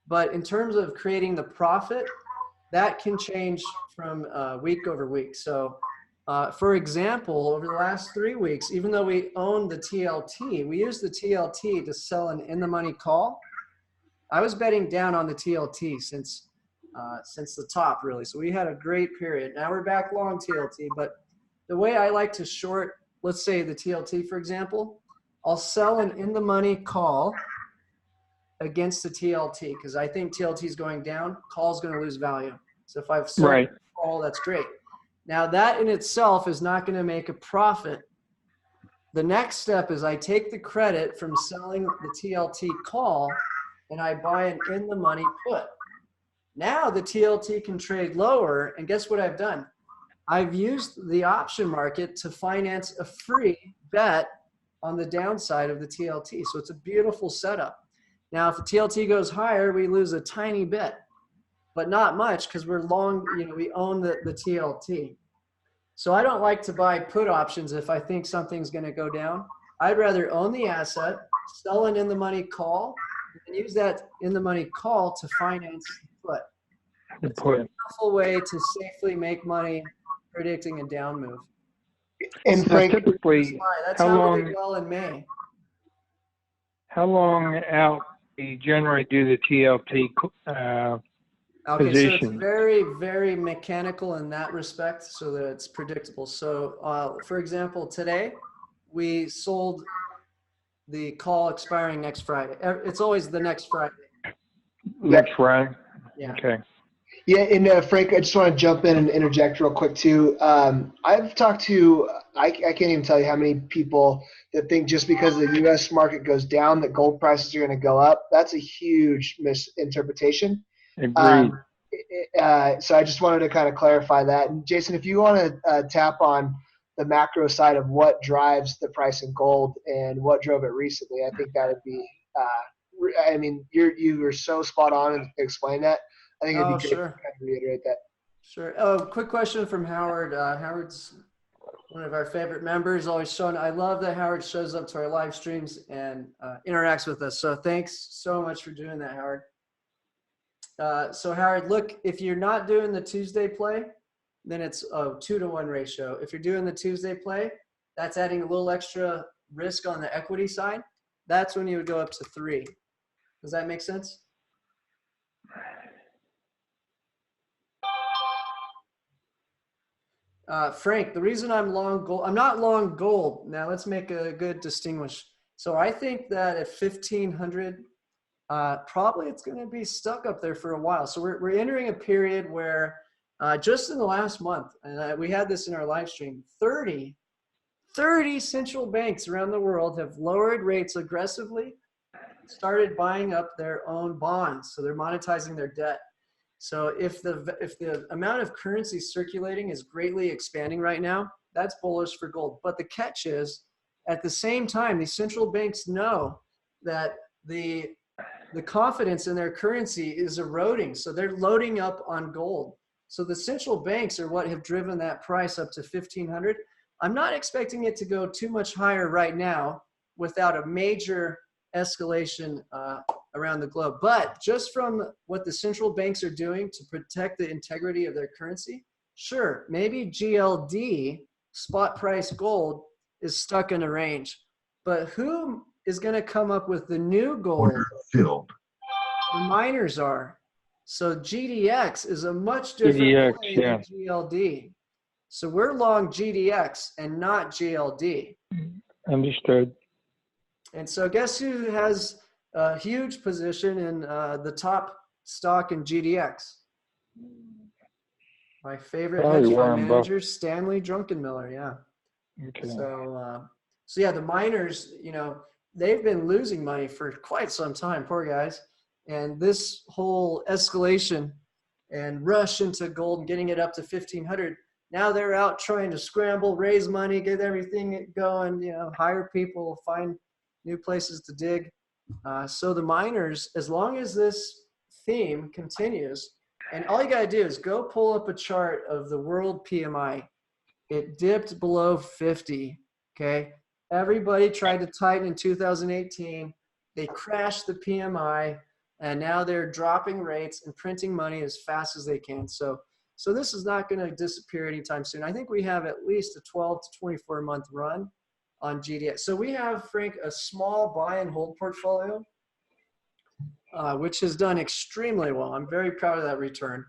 But in terms of creating the profit, that can change from week over week. So for example, over the last 3 weeks, even though we own the TLT, we use the TLT to sell an in-the-money call. I was betting down on the TLT since the top, really. So we had a great period. Now we're back long TLT, but the way I like to short, let's say the TLT, for example, I'll sell an in-the-money call against the TLT because I think TLT is going down, call is going to lose value. So if I've sold a call, that's great. Now that in itself is not going to make a profit. The next step is I take the credit from selling the TLT call and I buy an in the money put. Now the TLT can trade lower, and guess what I've done? I've used the option market to finance a free bet on the downside of the TLT. So it's a beautiful setup. Now, if the TLT goes higher, we lose a tiny bit, but not much because we're long, we own the TLT. So I don't like to buy put options if I think something's going to go down. I'd rather own the asset, sell an in the money call, and use that in the money call to finance the put. It's a beautiful way to safely make money predicting a down move. And Frank, typically, that's how we did well in May. How long out do you generally do the TLT Okay, position? so it's very, very mechanical in that respect so that it's predictable. So, for example, today we sold the call expiring next Friday. It's always the next Friday. Next Friday? Yeah. Okay. yeah, and Frank, I just want to jump in and interject real quick too. I've talked to, I can't even tell you how many people that think just because the U.S. market goes down that gold prices are going to go up. That's a huge misinterpretation. Agreed. So I just wanted to kind of clarify that. And Jason, if you want to tap on the macro side of what drives the price in gold and what drove it recently, I think that would be, I mean, you were so spot on and explain that. I think it'd be great to kind of reiterate that. Sure. Oh, quick question from Howard. Howard's one of our favorite members, always showing. I love that Howard shows up to our live streams and interacts with us. So thanks so much for doing that, Howard. So Howard, look, if you're not doing the Tuesday play, then it's a 2-to-1 ratio. If you're doing the Tuesday play, that's adding a little extra risk on the equity side. That's when you would go up to 3. Does that make sense? Frank, the reason I'm long gold, I'm not long gold. Now let's make a good distinguish. So I think that at 1500, probably it's going to be stuck up there for a while. So we're entering a period where just in the last month, and we had this in our live stream, 30 central banks around the world have lowered rates aggressively, started buying up their own bonds. So they're monetizing their debt. So if the amount of currency circulating is greatly expanding right now, that's bullish for gold. But the catch is, at the same time, these central banks know that the confidence in their currency is eroding. So they're loading up on gold. So the central banks are what have driven that price up to 1500. I'm not expecting it to go too much higher right now without a major escalation around the globe. But just from what the central banks are doing to protect the integrity of their currency, sure, maybe GLD, spot price gold, is stuck in a range. But who is going to come up with the new gold? Filled. The miners are. So GDX is a much different play than GLD. So we're long GDX and not GLD. Understood. And so guess who has a huge position in the top stock in GDX? My favorite hedge fund manager, Stanley Druckenmiller. Yeah. Okay. So yeah, the miners, they've been losing money for quite some time, poor guys. And this whole escalation and rush into gold and getting it up to 1500, now they're out trying to scramble, raise money, get everything going, hire people, find new places to dig. So the miners, as long as this theme continues, and all you got to do is go pull up a chart of the world PMI. It dipped below 50, okay? Everybody tried to tighten in 2018. They crashed the PMI, and now they're dropping rates and printing money as fast as they can. So this is not going to disappear anytime soon. I think we have at least a 12 to 24 month run on GDX. So we have, Frank, a small buy and hold portfolio, which has done extremely well. I'm very proud of that return.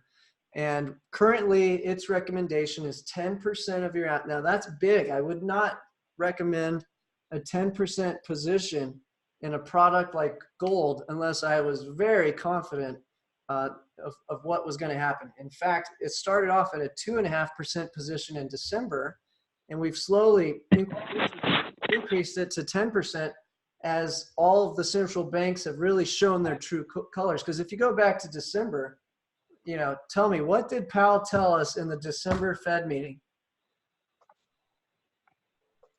And currently its recommendation is 10% of your, now that's big. I would not recommend a 10% position in a product like gold unless I was very confident of what was going to happen. In fact, it started off at a 2.5% position in December, and we've slowly increased it to 10% as all of the central banks have really shown their true colors. Because if you go back to December, you know, tell me, what did Powell tell us in the December Fed meeting?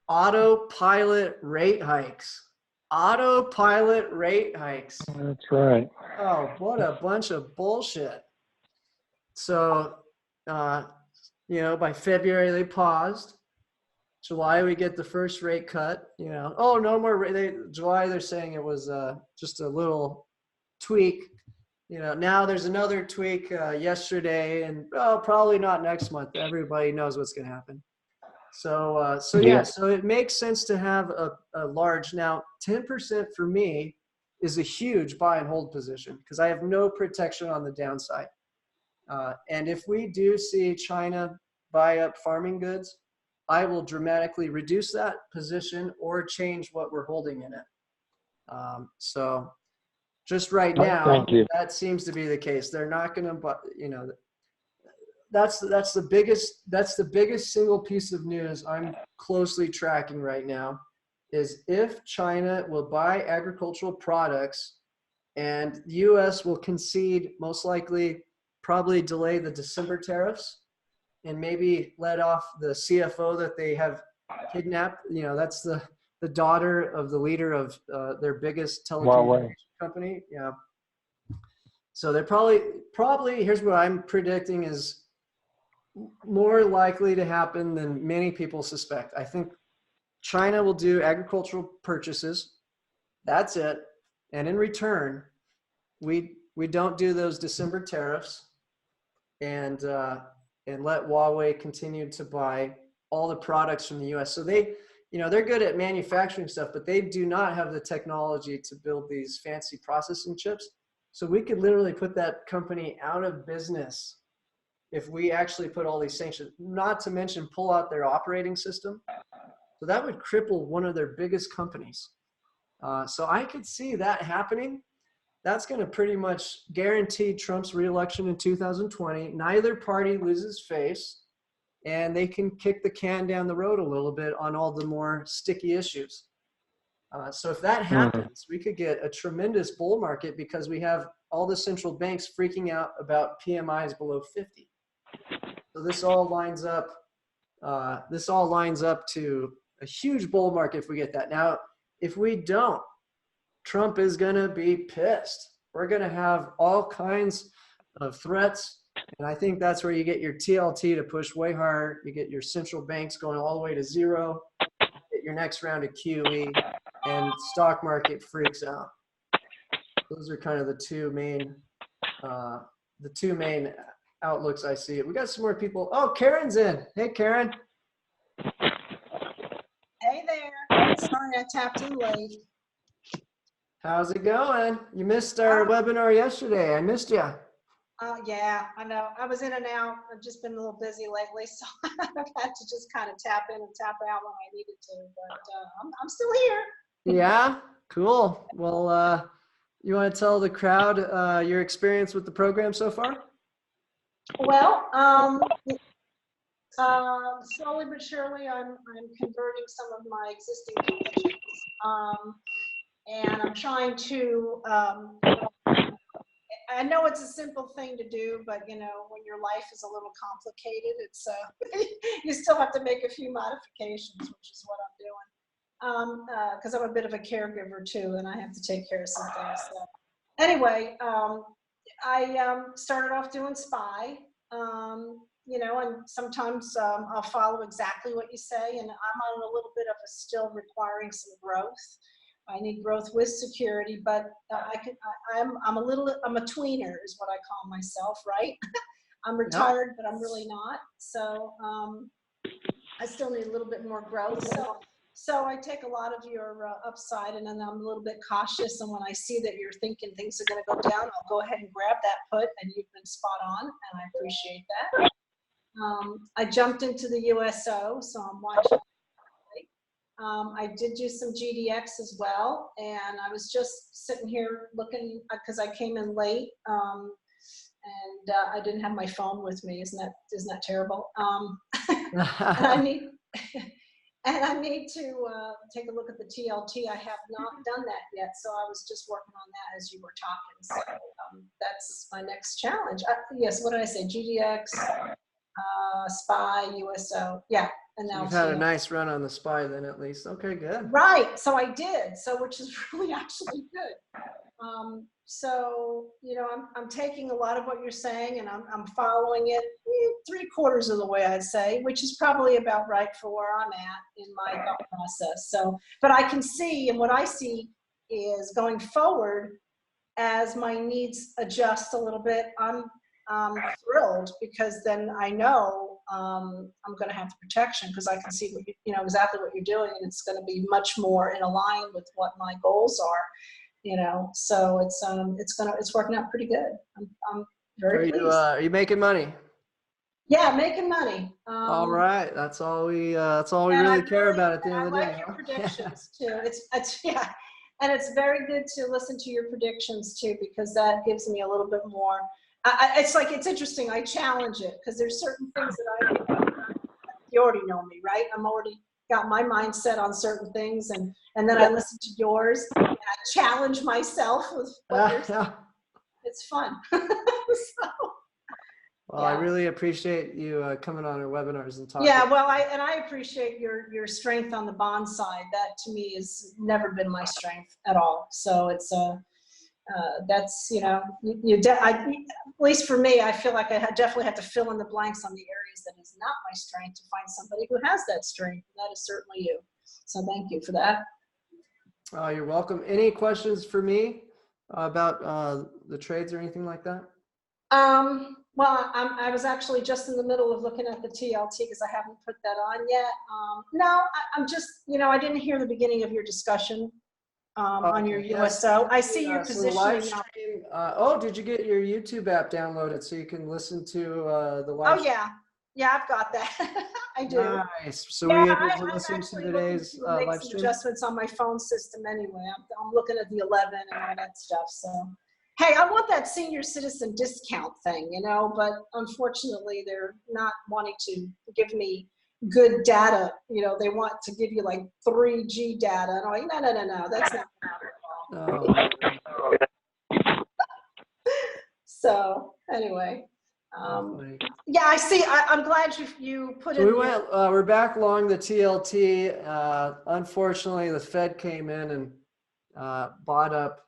Autopilot rate hikes. Autopilot rate hikes. That's right. Oh, what a bunch of bullshit. So, you know, by February they paused. July we get the first rate cut. You know, oh, no more. July they're saying it was just a little tweak. You know, now there's another tweak yesterday, and probably not next month. Everybody knows what's going to happen. So yeah, so it makes sense to have a large. Now, 10% for me is a huge buy and hold position because I have no protection on the downside. And if we do see China buy up farming goods, I will dramatically reduce that position or change what we're holding in it. So just right now, that seems to be the case. They're not going to, you know, that's the biggest single piece of news I'm closely tracking right now is if China will buy agricultural products and the U.S. will concede, most likely, probably delay the December tariffs and maybe let off the CFO that they have kidnapped. You know, that's the daughter of the leader of their biggest telecommunications company. Yeah. So they're probably, here's what I'm predicting is more likely to happen than many people suspect. I think China will do agricultural purchases. That's it. And in return, we don't do those December tariffs and let Huawei continue to buy all the products from the U.S. So they, you know, they're good at manufacturing stuff, but they do not have the technology to build these fancy processing chips. So we could literally put that company out of business if we actually put all these sanctions, not to mention pull out their operating system. So that would cripple one of their biggest companies. So I could see that happening. That's going to pretty much guarantee Trump's reelection in 2020. Neither party loses face, and they can kick the can down the road a little bit on all the more sticky issues. So if that happens, we could get a tremendous bull market because we have all the central banks freaking out about PMIs below 50. So this all lines up. To a huge bull market if we get that. Now, if we don't, Trump is going to be pissed. We're going to have all kinds of threats. And I think that's where you get your TLT to push way hard. You get your central banks going all the way to zero. Get your next round of QE, and stock market freaks out. Those are kind of the two main outlooks I see. We got some more people. Oh, Karen's in. Hey, Karen. Hey there. Sorry I tapped in late. How's it going? You missed our webinar yesterday. I missed you. Yeah, I know. I was in and out. I've just been a little busy lately, so I've had to just kind of tap in and tap out when I needed to. But I'm still here. Yeah, cool. Well, you want to tell the crowd your experience with the program so far? Well, slowly but surely, I'm converting some of my existing positions, and I'm trying to. I know it's a simple thing to do, but you know, when your life is a little complicated, it's you still have to make a few modifications, which is what I'm doing. Because I'm a bit of a caregiver too, and I have to take care of some things. So anyway, I started off doing SPY. You know, and sometimes I'll follow exactly what you say, and I'm on a little bit of a still requiring some growth. I need growth with security, but I'm a tweener is what I call myself, right? I'm retired, but I'm really not. So I still need a little bit more growth. So I take a lot of your upside, and then I'm a little bit cautious. And when I see that you're thinking things are going to go down, I'll go ahead and grab that put, and you've been spot on, and I appreciate that. I jumped into the USO, so I'm watching. I did do some GDX as well, and I was just sitting here looking because I came in late, and I didn't have my phone with me. Isn't that terrible? And I need and I need to take a look at the TLT. I have not done that yet, so I was just working on that as you were talking. So that's my next challenge. Yes, what did I say? GDX, SPY, USO. Yeah, and now You've had a nice run on the SPY then, at least. Okay, good. right. So I did. So which is really actually good. So, you know, I'm taking a lot of what you're saying and I'm following it 3/4 of the way, I'd say, which is probably about right for where I'm at in my thought process. So, but I can see, and what I see is going forward as my needs adjust a little bit, I'm thrilled because then I know I'm going to have the protection because I can see what you know exactly what you're doing, and it's going to be much more in line with what my goals are. You know, so it's working out pretty good. I'm very pleased. Are you making money? Yeah, making money. All right, that's all we really care about at the end of the day. I like your predictions too. It's yeah, and it's very good to listen to your predictions too because that gives me a little bit more. It's interesting. I challenge it because there's certain things that you already know me, right? I'm already got my mindset on certain things, and then I listen to yours. And I challenge myself with what you're saying. It's fun. Well, yeah. I really appreciate you coming on our webinars and talking. Yeah, well, I appreciate your strength on the bond side. That to me has never been my strength at all. So it's that's at least for me, I feel like I definitely have to fill in the blanks on the areas that is not my strength to find somebody who has that strength. And that is certainly you. So thank you for that. Oh, you're welcome. Any questions for me about the trades or anything like that? Well, I was actually just in the middle of looking at the TLT because I haven't put that on yet. No, I'm just, I didn't hear the beginning of your discussion on your USO. I see your positioning. So did you get your YouTube app downloaded so you can listen to the live? Oh, yeah. Yeah, I've got that. I do. Nice. So we able to listen to today's live stream? Adjustments on my phone system anyway. I'm looking at the 11 and all that stuff. So. Hey, I want that senior citizen discount thing, but unfortunately they're not wanting to give me good data. They want to give you like 3G data. And I'm like, no, that's not. So anyway, yeah, I see. I'm glad you put it. We're back along the TLT. Unfortunately, the Fed came in and bought up.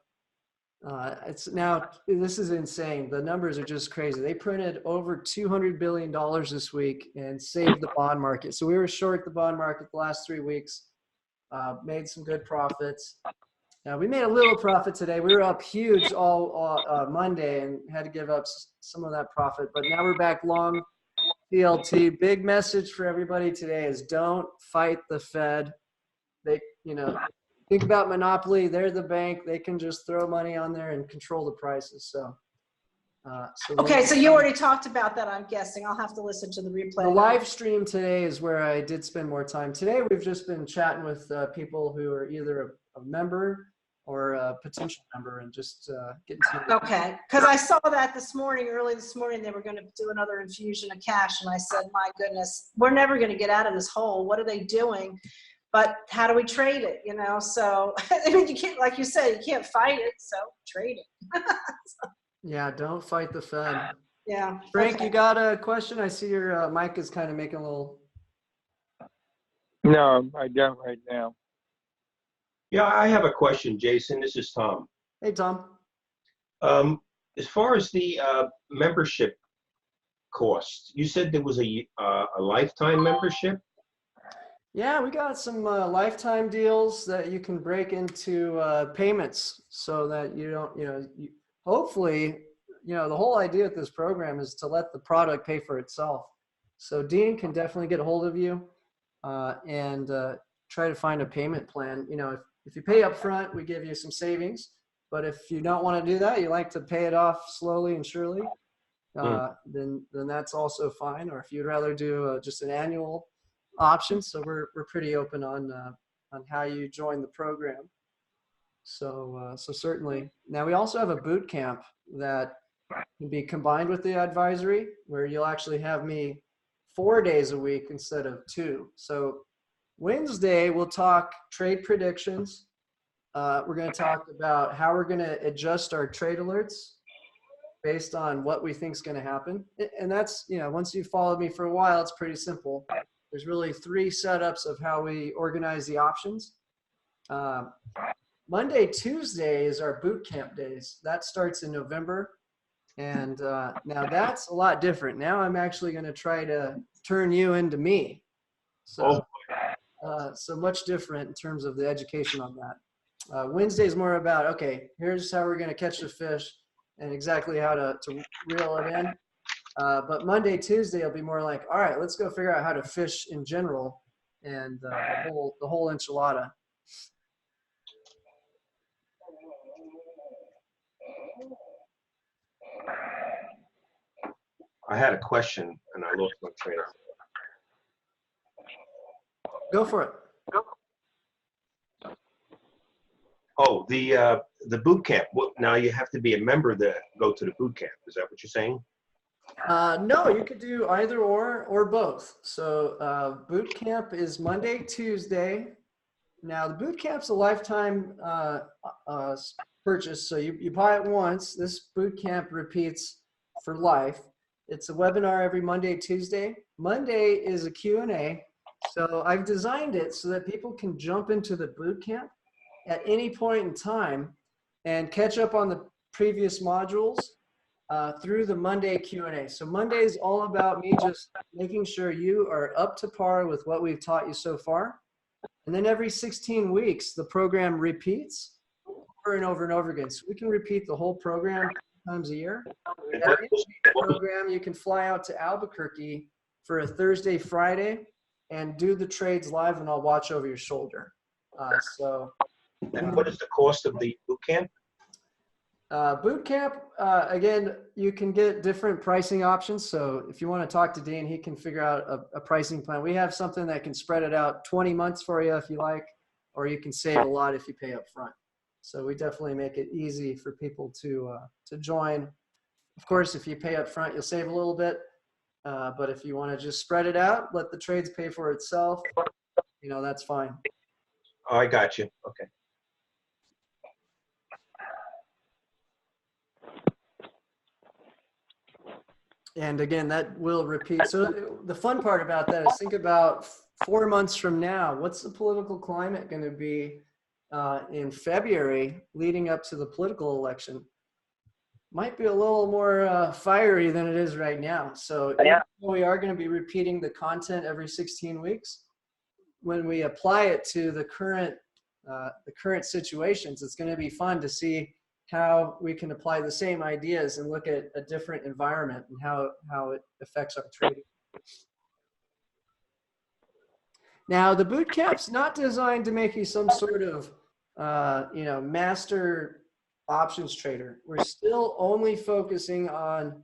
This is insane. The numbers are just crazy. They printed over $200 billion this week and saved the bond market. So we were short the bond market the last 3 weeks, made some good profits. Now we made a little profit today. We were up huge all Monday and had to give up some of that profit, but now we're back long TLT. Big message for everybody today is don't fight the Fed. Think about monopoly. They're the bank. They can just throw money on there and control the prices. So you already talked about that, I'm guessing. I'll have to listen to the replay. The live stream today is where I did spend more time. Today, we've just been chatting with people who are either a member or a potential member and just getting to know. Okay, because I saw that early this morning, they were going to do another infusion of cash. And I said, my goodness, we're never going to get out of this hole. What are they doing? But how do we trade it? So I mean, you can't, like you said, you can't fight it. So trade it. Yeah, don't fight the Fed. Yeah. Frank, You got a question? I see your mic is kind of making a little. No, I don't right now. Yeah, I have a question, Jason. This is Tom. Hey, Tom. As far as the membership cost, you said there was a lifetime membership? Yeah, we got some lifetime deals that you can break into payments so that you don't, hopefully, the whole idea with this program is to let the product pay for itself. So Dean can definitely get a hold of you and try to find a payment plan. If you pay up front, we give you some savings. But if you don't want to do that, you like to pay it off slowly and surely, then that's also fine. Or if you'd rather do just an annual option, so we're pretty open on how you join the program. So certainly. Now we also have a boot camp that can be combined with the advisory, where you'll actually have me 4 days a week instead of 2. So Wednesday, we'll talk trade predictions. We're going to talk about how we're going to adjust our trade alerts based on what we think is going to happen. And that's, once you've followed me for a while, it's pretty simple. There's really 3 setups of how we organize the options. Monday, Tuesday is our boot camp days. That starts in November. And now that's a lot different. Now I'm actually going to try to turn you into me. So, so much different in terms of the education on that. Wednesday is more about, okay, here's how we're going to catch the fish and exactly how to reel it in. But Monday, Tuesday will be more like, all right, let's go figure out how to fish in general and the whole enchilada. I had a question and I lost my train of thought. Go for it. Oh, the boot camp. Now you have to be a member to go to the boot camp. Is that what you're saying? No, you could do either or both. So boot camp is Monday, Tuesday. Now the boot camp's a lifetime purchase. So you buy it once. This boot camp repeats for life. It's a webinar every Monday, Tuesday. Monday is a Q&A. So I've designed it so that people can jump into the boot camp at any point in time and catch up on the previous modules through the Monday Q&A. So Monday is all about me just making sure you are up to par with what we've taught you so far. And then every 16 weeks, the program repeats over and over and over again. So we can repeat the whole program 2 times a year. At the end of the program, you can fly out to Albuquerque for a Thursday, Friday, and do the trades live, and I'll watch over your shoulder. And what is the cost of the boot camp? Boot camp, again, you can get different pricing options. So if you want to talk to Dean, he can figure out a pricing plan. We have something that can spread it out 20 months for you if you like, or you can save a lot if you pay up front. So we definitely make it easy for people to join. Of course, if you pay up front, you'll save a little bit. But if you want to just spread it out, let the trades pay for itself, that's fine. Oh, I got you. Okay. And again, that will repeat. So the fun part about that is think about 4 months from now, what's the political climate going to be in February leading up to the political election? Might be a little more fiery than it is right now. So we are going to be repeating the content every 16 weeks. When we apply it to the current situations, it's going to be fun to see how we can apply the same ideas and look at a different environment and how it affects our trading. Now, the boot camp's not designed to make you some sort of, master options trader. We're still only focusing on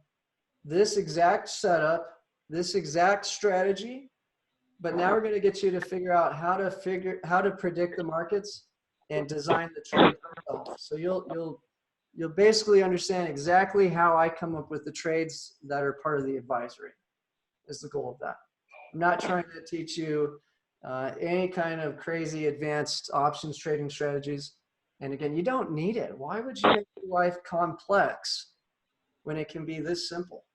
this exact setup, this exact strategy, but now we're going to get you to figure out how to predict the markets and design the trade yourself. So you'll basically understand exactly how I come up with the trades that are part of the advisory is the goal of that. I'm not trying to teach you any kind of crazy advanced options trading strategies. And again, you don't need it. Why would you make your life complex when it can be this simple?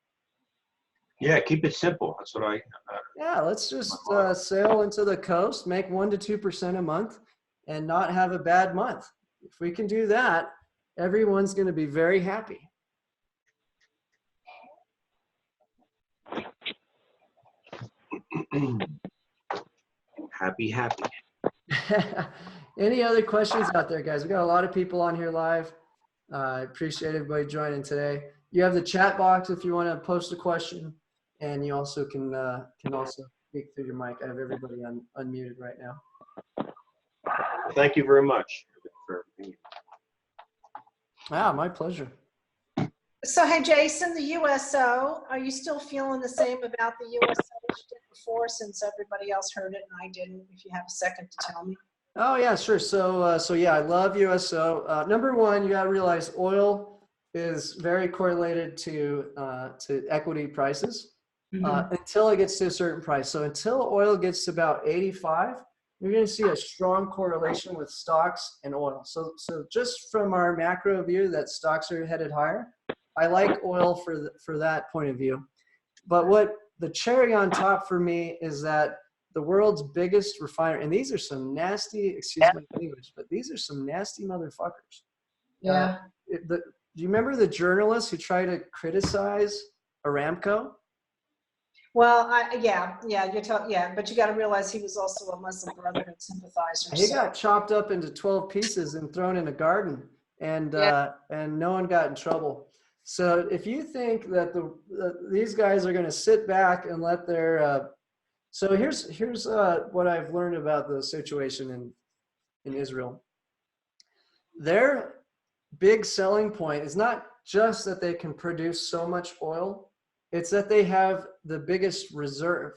Yeah, keep it simple. That's what yeah, let's just sail into the coast, make 1% to 2% a month, and not have a bad month. If we can do that, everyone's going to be very happy. happy. Any other questions out there, guys? We got a lot of people on here live. I appreciate everybody joining today. You have the chat box if you want to post a question, and you also can also speak through your mic. I have everybody unmuted right now. Thank you very much for being here. Ah, my pleasure. So, hey, Jason, the USO, are you still feeling the same about the USO as you did before, since everybody else heard it and I didn't? If you have a second to tell me. Oh, yeah, sure. So yeah, I love USO. Number one, you got to realize oil is very correlated to equity prices Mhm. until it gets to a certain price. So until oil gets to about 85, you're going to see a strong correlation with stocks and oil. So just from our macro view that stocks are headed higher, I like oil for that point of view. But what the cherry on top for me is that the world's biggest refiner, and these are some nasty, excuse my language, but these are some nasty motherfuckers. Yeah. Do you remember the journalists who tried to criticize Aramco? Well, yeah, but you got to realize he was also a Muslim Brotherhood sympathizer. He got chopped up into 12 pieces and thrown in a garden, and no one got in trouble. So if you think that these guys are going to sit back and let their so here's what I've learned about the situation in Israel. Their big selling point is not just that they can produce so much oil, it's that they have the biggest reserve.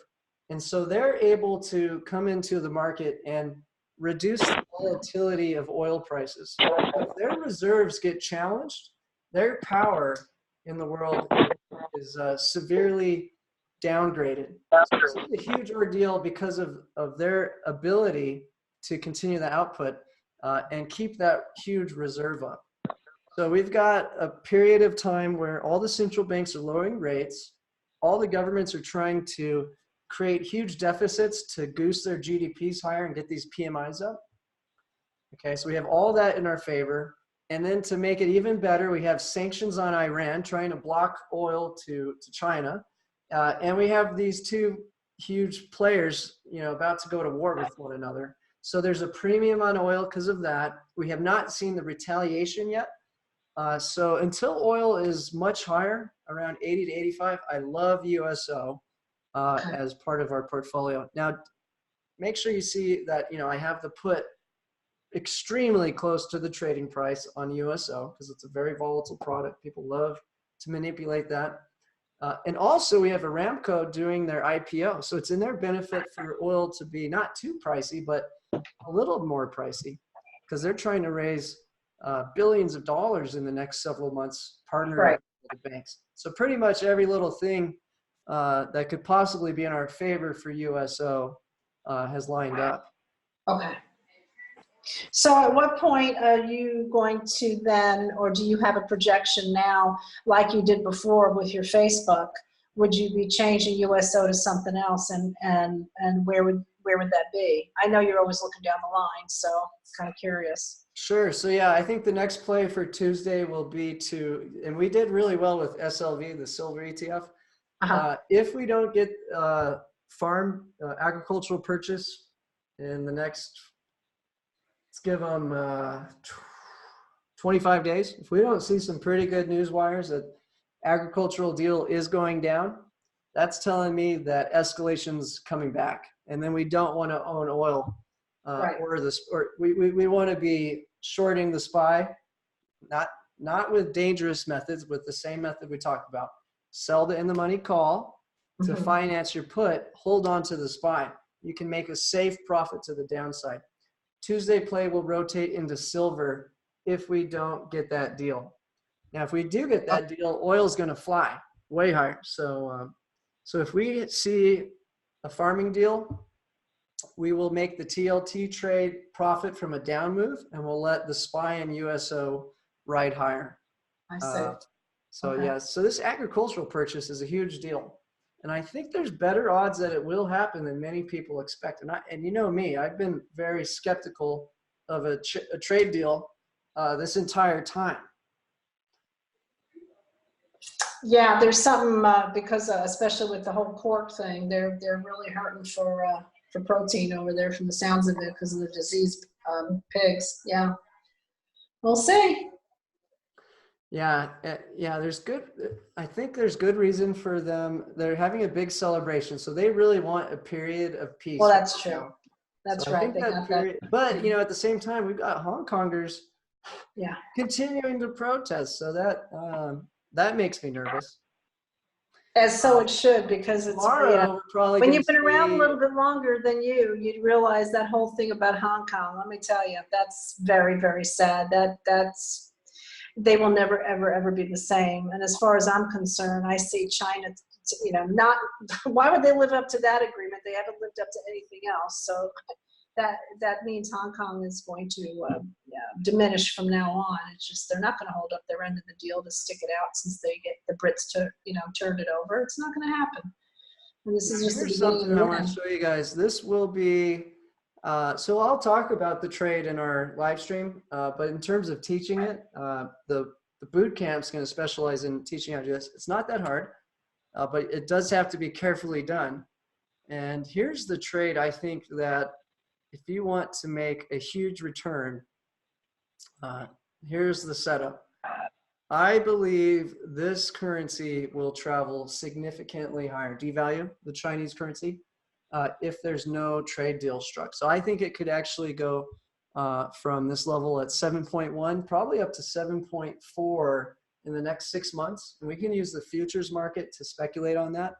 And so they're able to come into the market and reduce the volatility of oil prices. If their reserves get challenged, their power in the world is severely downgraded. So this is a huge ordeal because of their ability to continue the output and keep that huge reserve up. So we've got a period of time where all the central banks are lowering rates, all the governments are trying to create huge deficits to goose their GDPs higher and get these PMIs up. Okay, so we have all that in our favor. And then to make it even better, we have sanctions on Iran trying to block oil to China. And we have these two huge players, about to go to war with one another. So there's a premium on oil because of that. We have not seen the retaliation yet. So until oil is much higher, around 80 to 85, I love USO as part of our portfolio. Now, make sure you see that, I have the put extremely close to the trading price on USO because it's a very volatile product. People love to manipulate that. And also we have Aramco doing their IPO. So it's in their benefit for oil to be not too pricey, but a little more pricey because they're trying to raise billions of dollars in the next several months, partnering with the banks. So pretty much every little thing that could possibly be in our favor for USO has lined up. Okay. So at what point are you going to then, or do you have a projection now, like you did before with your Facebook? Would you be changing USO to something else, and where would that be? I know you're always looking down the line, so kind of curious. Sure. So yeah, I think the next play for Tuesday will be and we did really well with SLV, the silver ETF. If we don't get farm agricultural purchase in the next, let's give them 25 days. If we don't see some pretty good news wires that agricultural deal is going down, that's telling me that escalation's coming back. And then we don't want to own oil we want to be shorting the SPY, not with dangerous methods, with the same method we talked about. Sell the in-the-money call to finance your put, hold on to the SPY. You can make a safe profit to the downside. Tuesday play will rotate into silver if we don't get that deal. Now, if we do get that deal, oil's going to fly way higher. So if we see a farming deal, we will make the TLT trade profit from a down move, and we'll let the SPY and USO ride higher. I see. So this agricultural purchase is a huge deal. And I think there's better odds that it will happen than many people expect. And you know me, I've been very skeptical of a trade deal this entire time. Yeah, there's something because especially with the whole pork thing, they're really hurting for protein over there from the sounds of it because of the diseased pigs. Yeah, we'll see. Yeah, I think there's good reason for them. They're having a big celebration, so they really want a period of peace. Well, that's true. That's right. But at the same time, we've got Hong Kongers continuing to protest, so that makes me nervous. As so it should, because it's probably when you've been around a little bit longer than you'd realize that whole thing about Hong Kong. Let me tell you, that's very, very sad. That's they will never, ever, ever be the same. And as far as I'm concerned, I see China, you know, not, why would they live up to that agreement? They haven't lived up to anything else. So that means Hong Kong is going to diminish from now on. It's just, they're not going to hold up their end of the deal to stick it out since they get the Brits to, you know, turned it over. It's not going to happen. And this is just the Here's beginning something of I the want end. to show you guys. This will be, so I'll talk about the trade in our live stream, but in terms of teaching it, the boot camp's going to specialize in teaching how to do this. It's not that hard, but it does have to be carefully done. And here's the trade. I think that if you want to make a huge return, here's the setup. I believe this currency will travel significantly higher, devalue the Chinese currency, if there's no trade deal struck. So I think it could actually go from this level at 7.1, probably up to 7.4 in the next 6 months. And we can use the futures market to speculate on that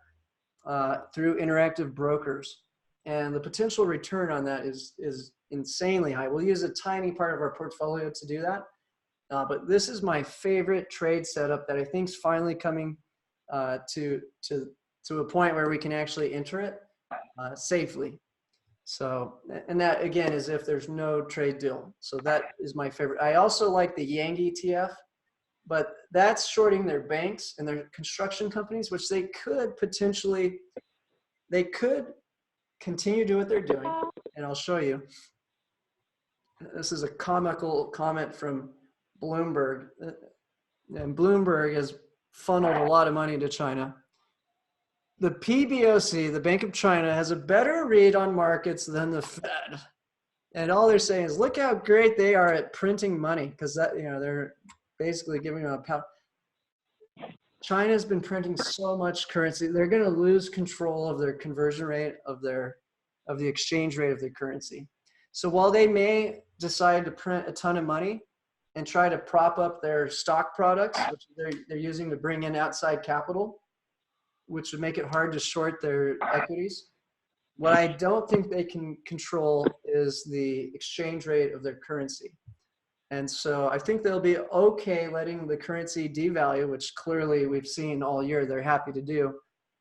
through interactive brokers. And the potential return on that is insanely high. We'll use a tiny part of our portfolio to do that. But this is my favorite trade setup that I think is finally coming to a point where we can actually enter it safely. So, and that again is if there's no trade deal. So that is my favorite. I also like the Yang ETF, but that's shorting their banks and their construction companies, which they could potentially, they could continue to do what they're doing. And I'll show you. This is a comical comment from Bloomberg. And Bloomberg has funneled a lot of money to China. The PBOC, the Bank of China, has a better read on markets than the Fed. And all they're saying is, look how great they are at printing money, because that, you know, they're basically giving them a pound. China's been printing so much currency, they're going to lose control of their conversion rate of the exchange rate of their currency. So while they may decide to print a ton of money and try to prop up their stock products, which they're using to bring in outside capital, which would make it hard to short their equities, what I don't think they can control is the exchange rate of their currency. And so I think they'll be okay letting the currency devalue, which clearly we've seen all year they're happy to do.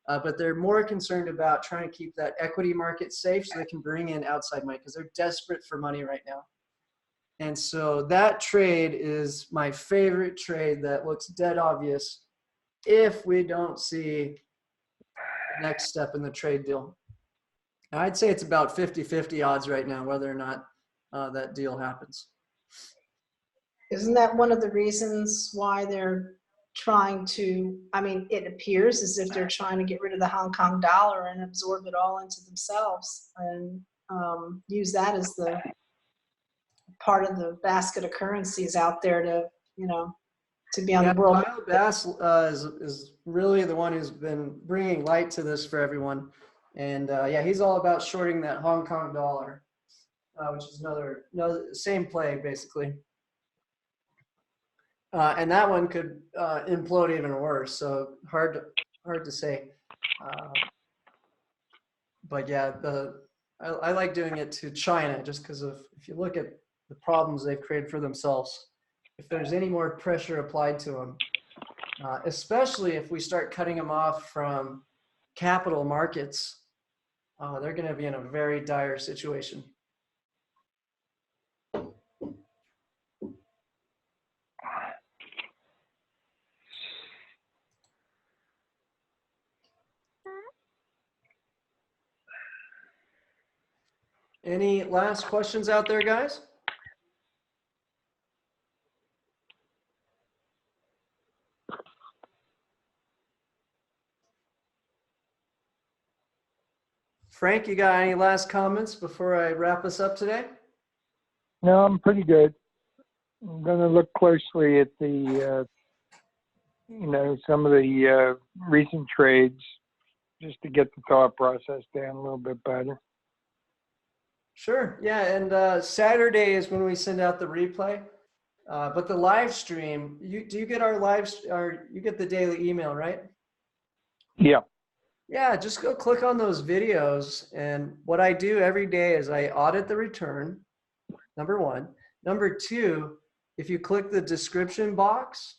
But they're more concerned about trying to keep that equity market safe so they can bring in outside money, because they're desperate for money right now. And so that trade is my favorite trade that looks dead obvious if we don't see the next step in the trade deal. And I'd say it's about 50-50 odds right now whether or not that deal happens. Isn't that one of the reasons why they're trying to, I mean, it appears as if they're trying to get rid of the Hong Kong dollar and absorb it all into themselves and use that as the part of the basket of currencies out there to, you know, to be on the world. Kyle Bass is really the one who's been bringing light to this for everyone. And yeah, he's all about shorting that Hong Kong dollar, which is another same play basically. And that one could implode even worse. So hard to say. But yeah, I like doing it to China just because of, if you look at the problems they've created for themselves, if there's any more pressure applied to them, especially if we start cutting them off from capital markets, they're going to be in a very dire situation. Any last questions out there, guys? Frank, you got any last comments before I wrap us up today? No, I'm pretty good. I'm going to look closely at the, you know, some of the recent trades just to get the thought process down a little bit better. Sure. Yeah, and Saturday is when we send out the replay. But the live stream, do you get our you get the daily email, right? Yeah. Yeah, just go click on those videos. And what I do every day is I audit the return, number one. Number two if you click the description box,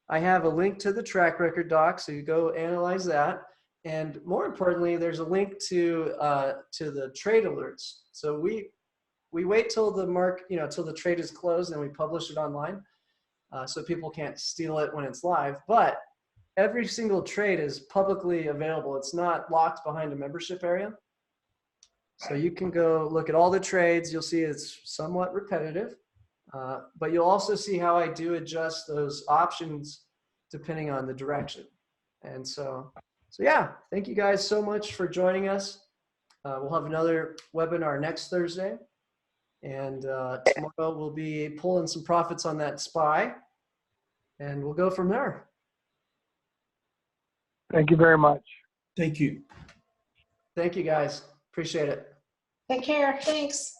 I have a link to the track record doc, so you go analyze that. And more importantly, there's a link to the trade alerts. So we wait till the till the trade is closed and we publish it online, so people can't steal it when it's live. But every single trade is publicly available. It's not locked behind a membership area. So you can go look at all the trades. You'll see it's somewhat repetitive, but you'll also see how I do adjust those options depending on the direction. And so yeah, thank you guys so much for joining us. We'll have another webinar next Thursday. And tomorrow we'll be pulling some profits on that SPY, and we'll go from there. Thank you very much. Thank you. Thank you guys. Appreciate it. Take care. Thanks.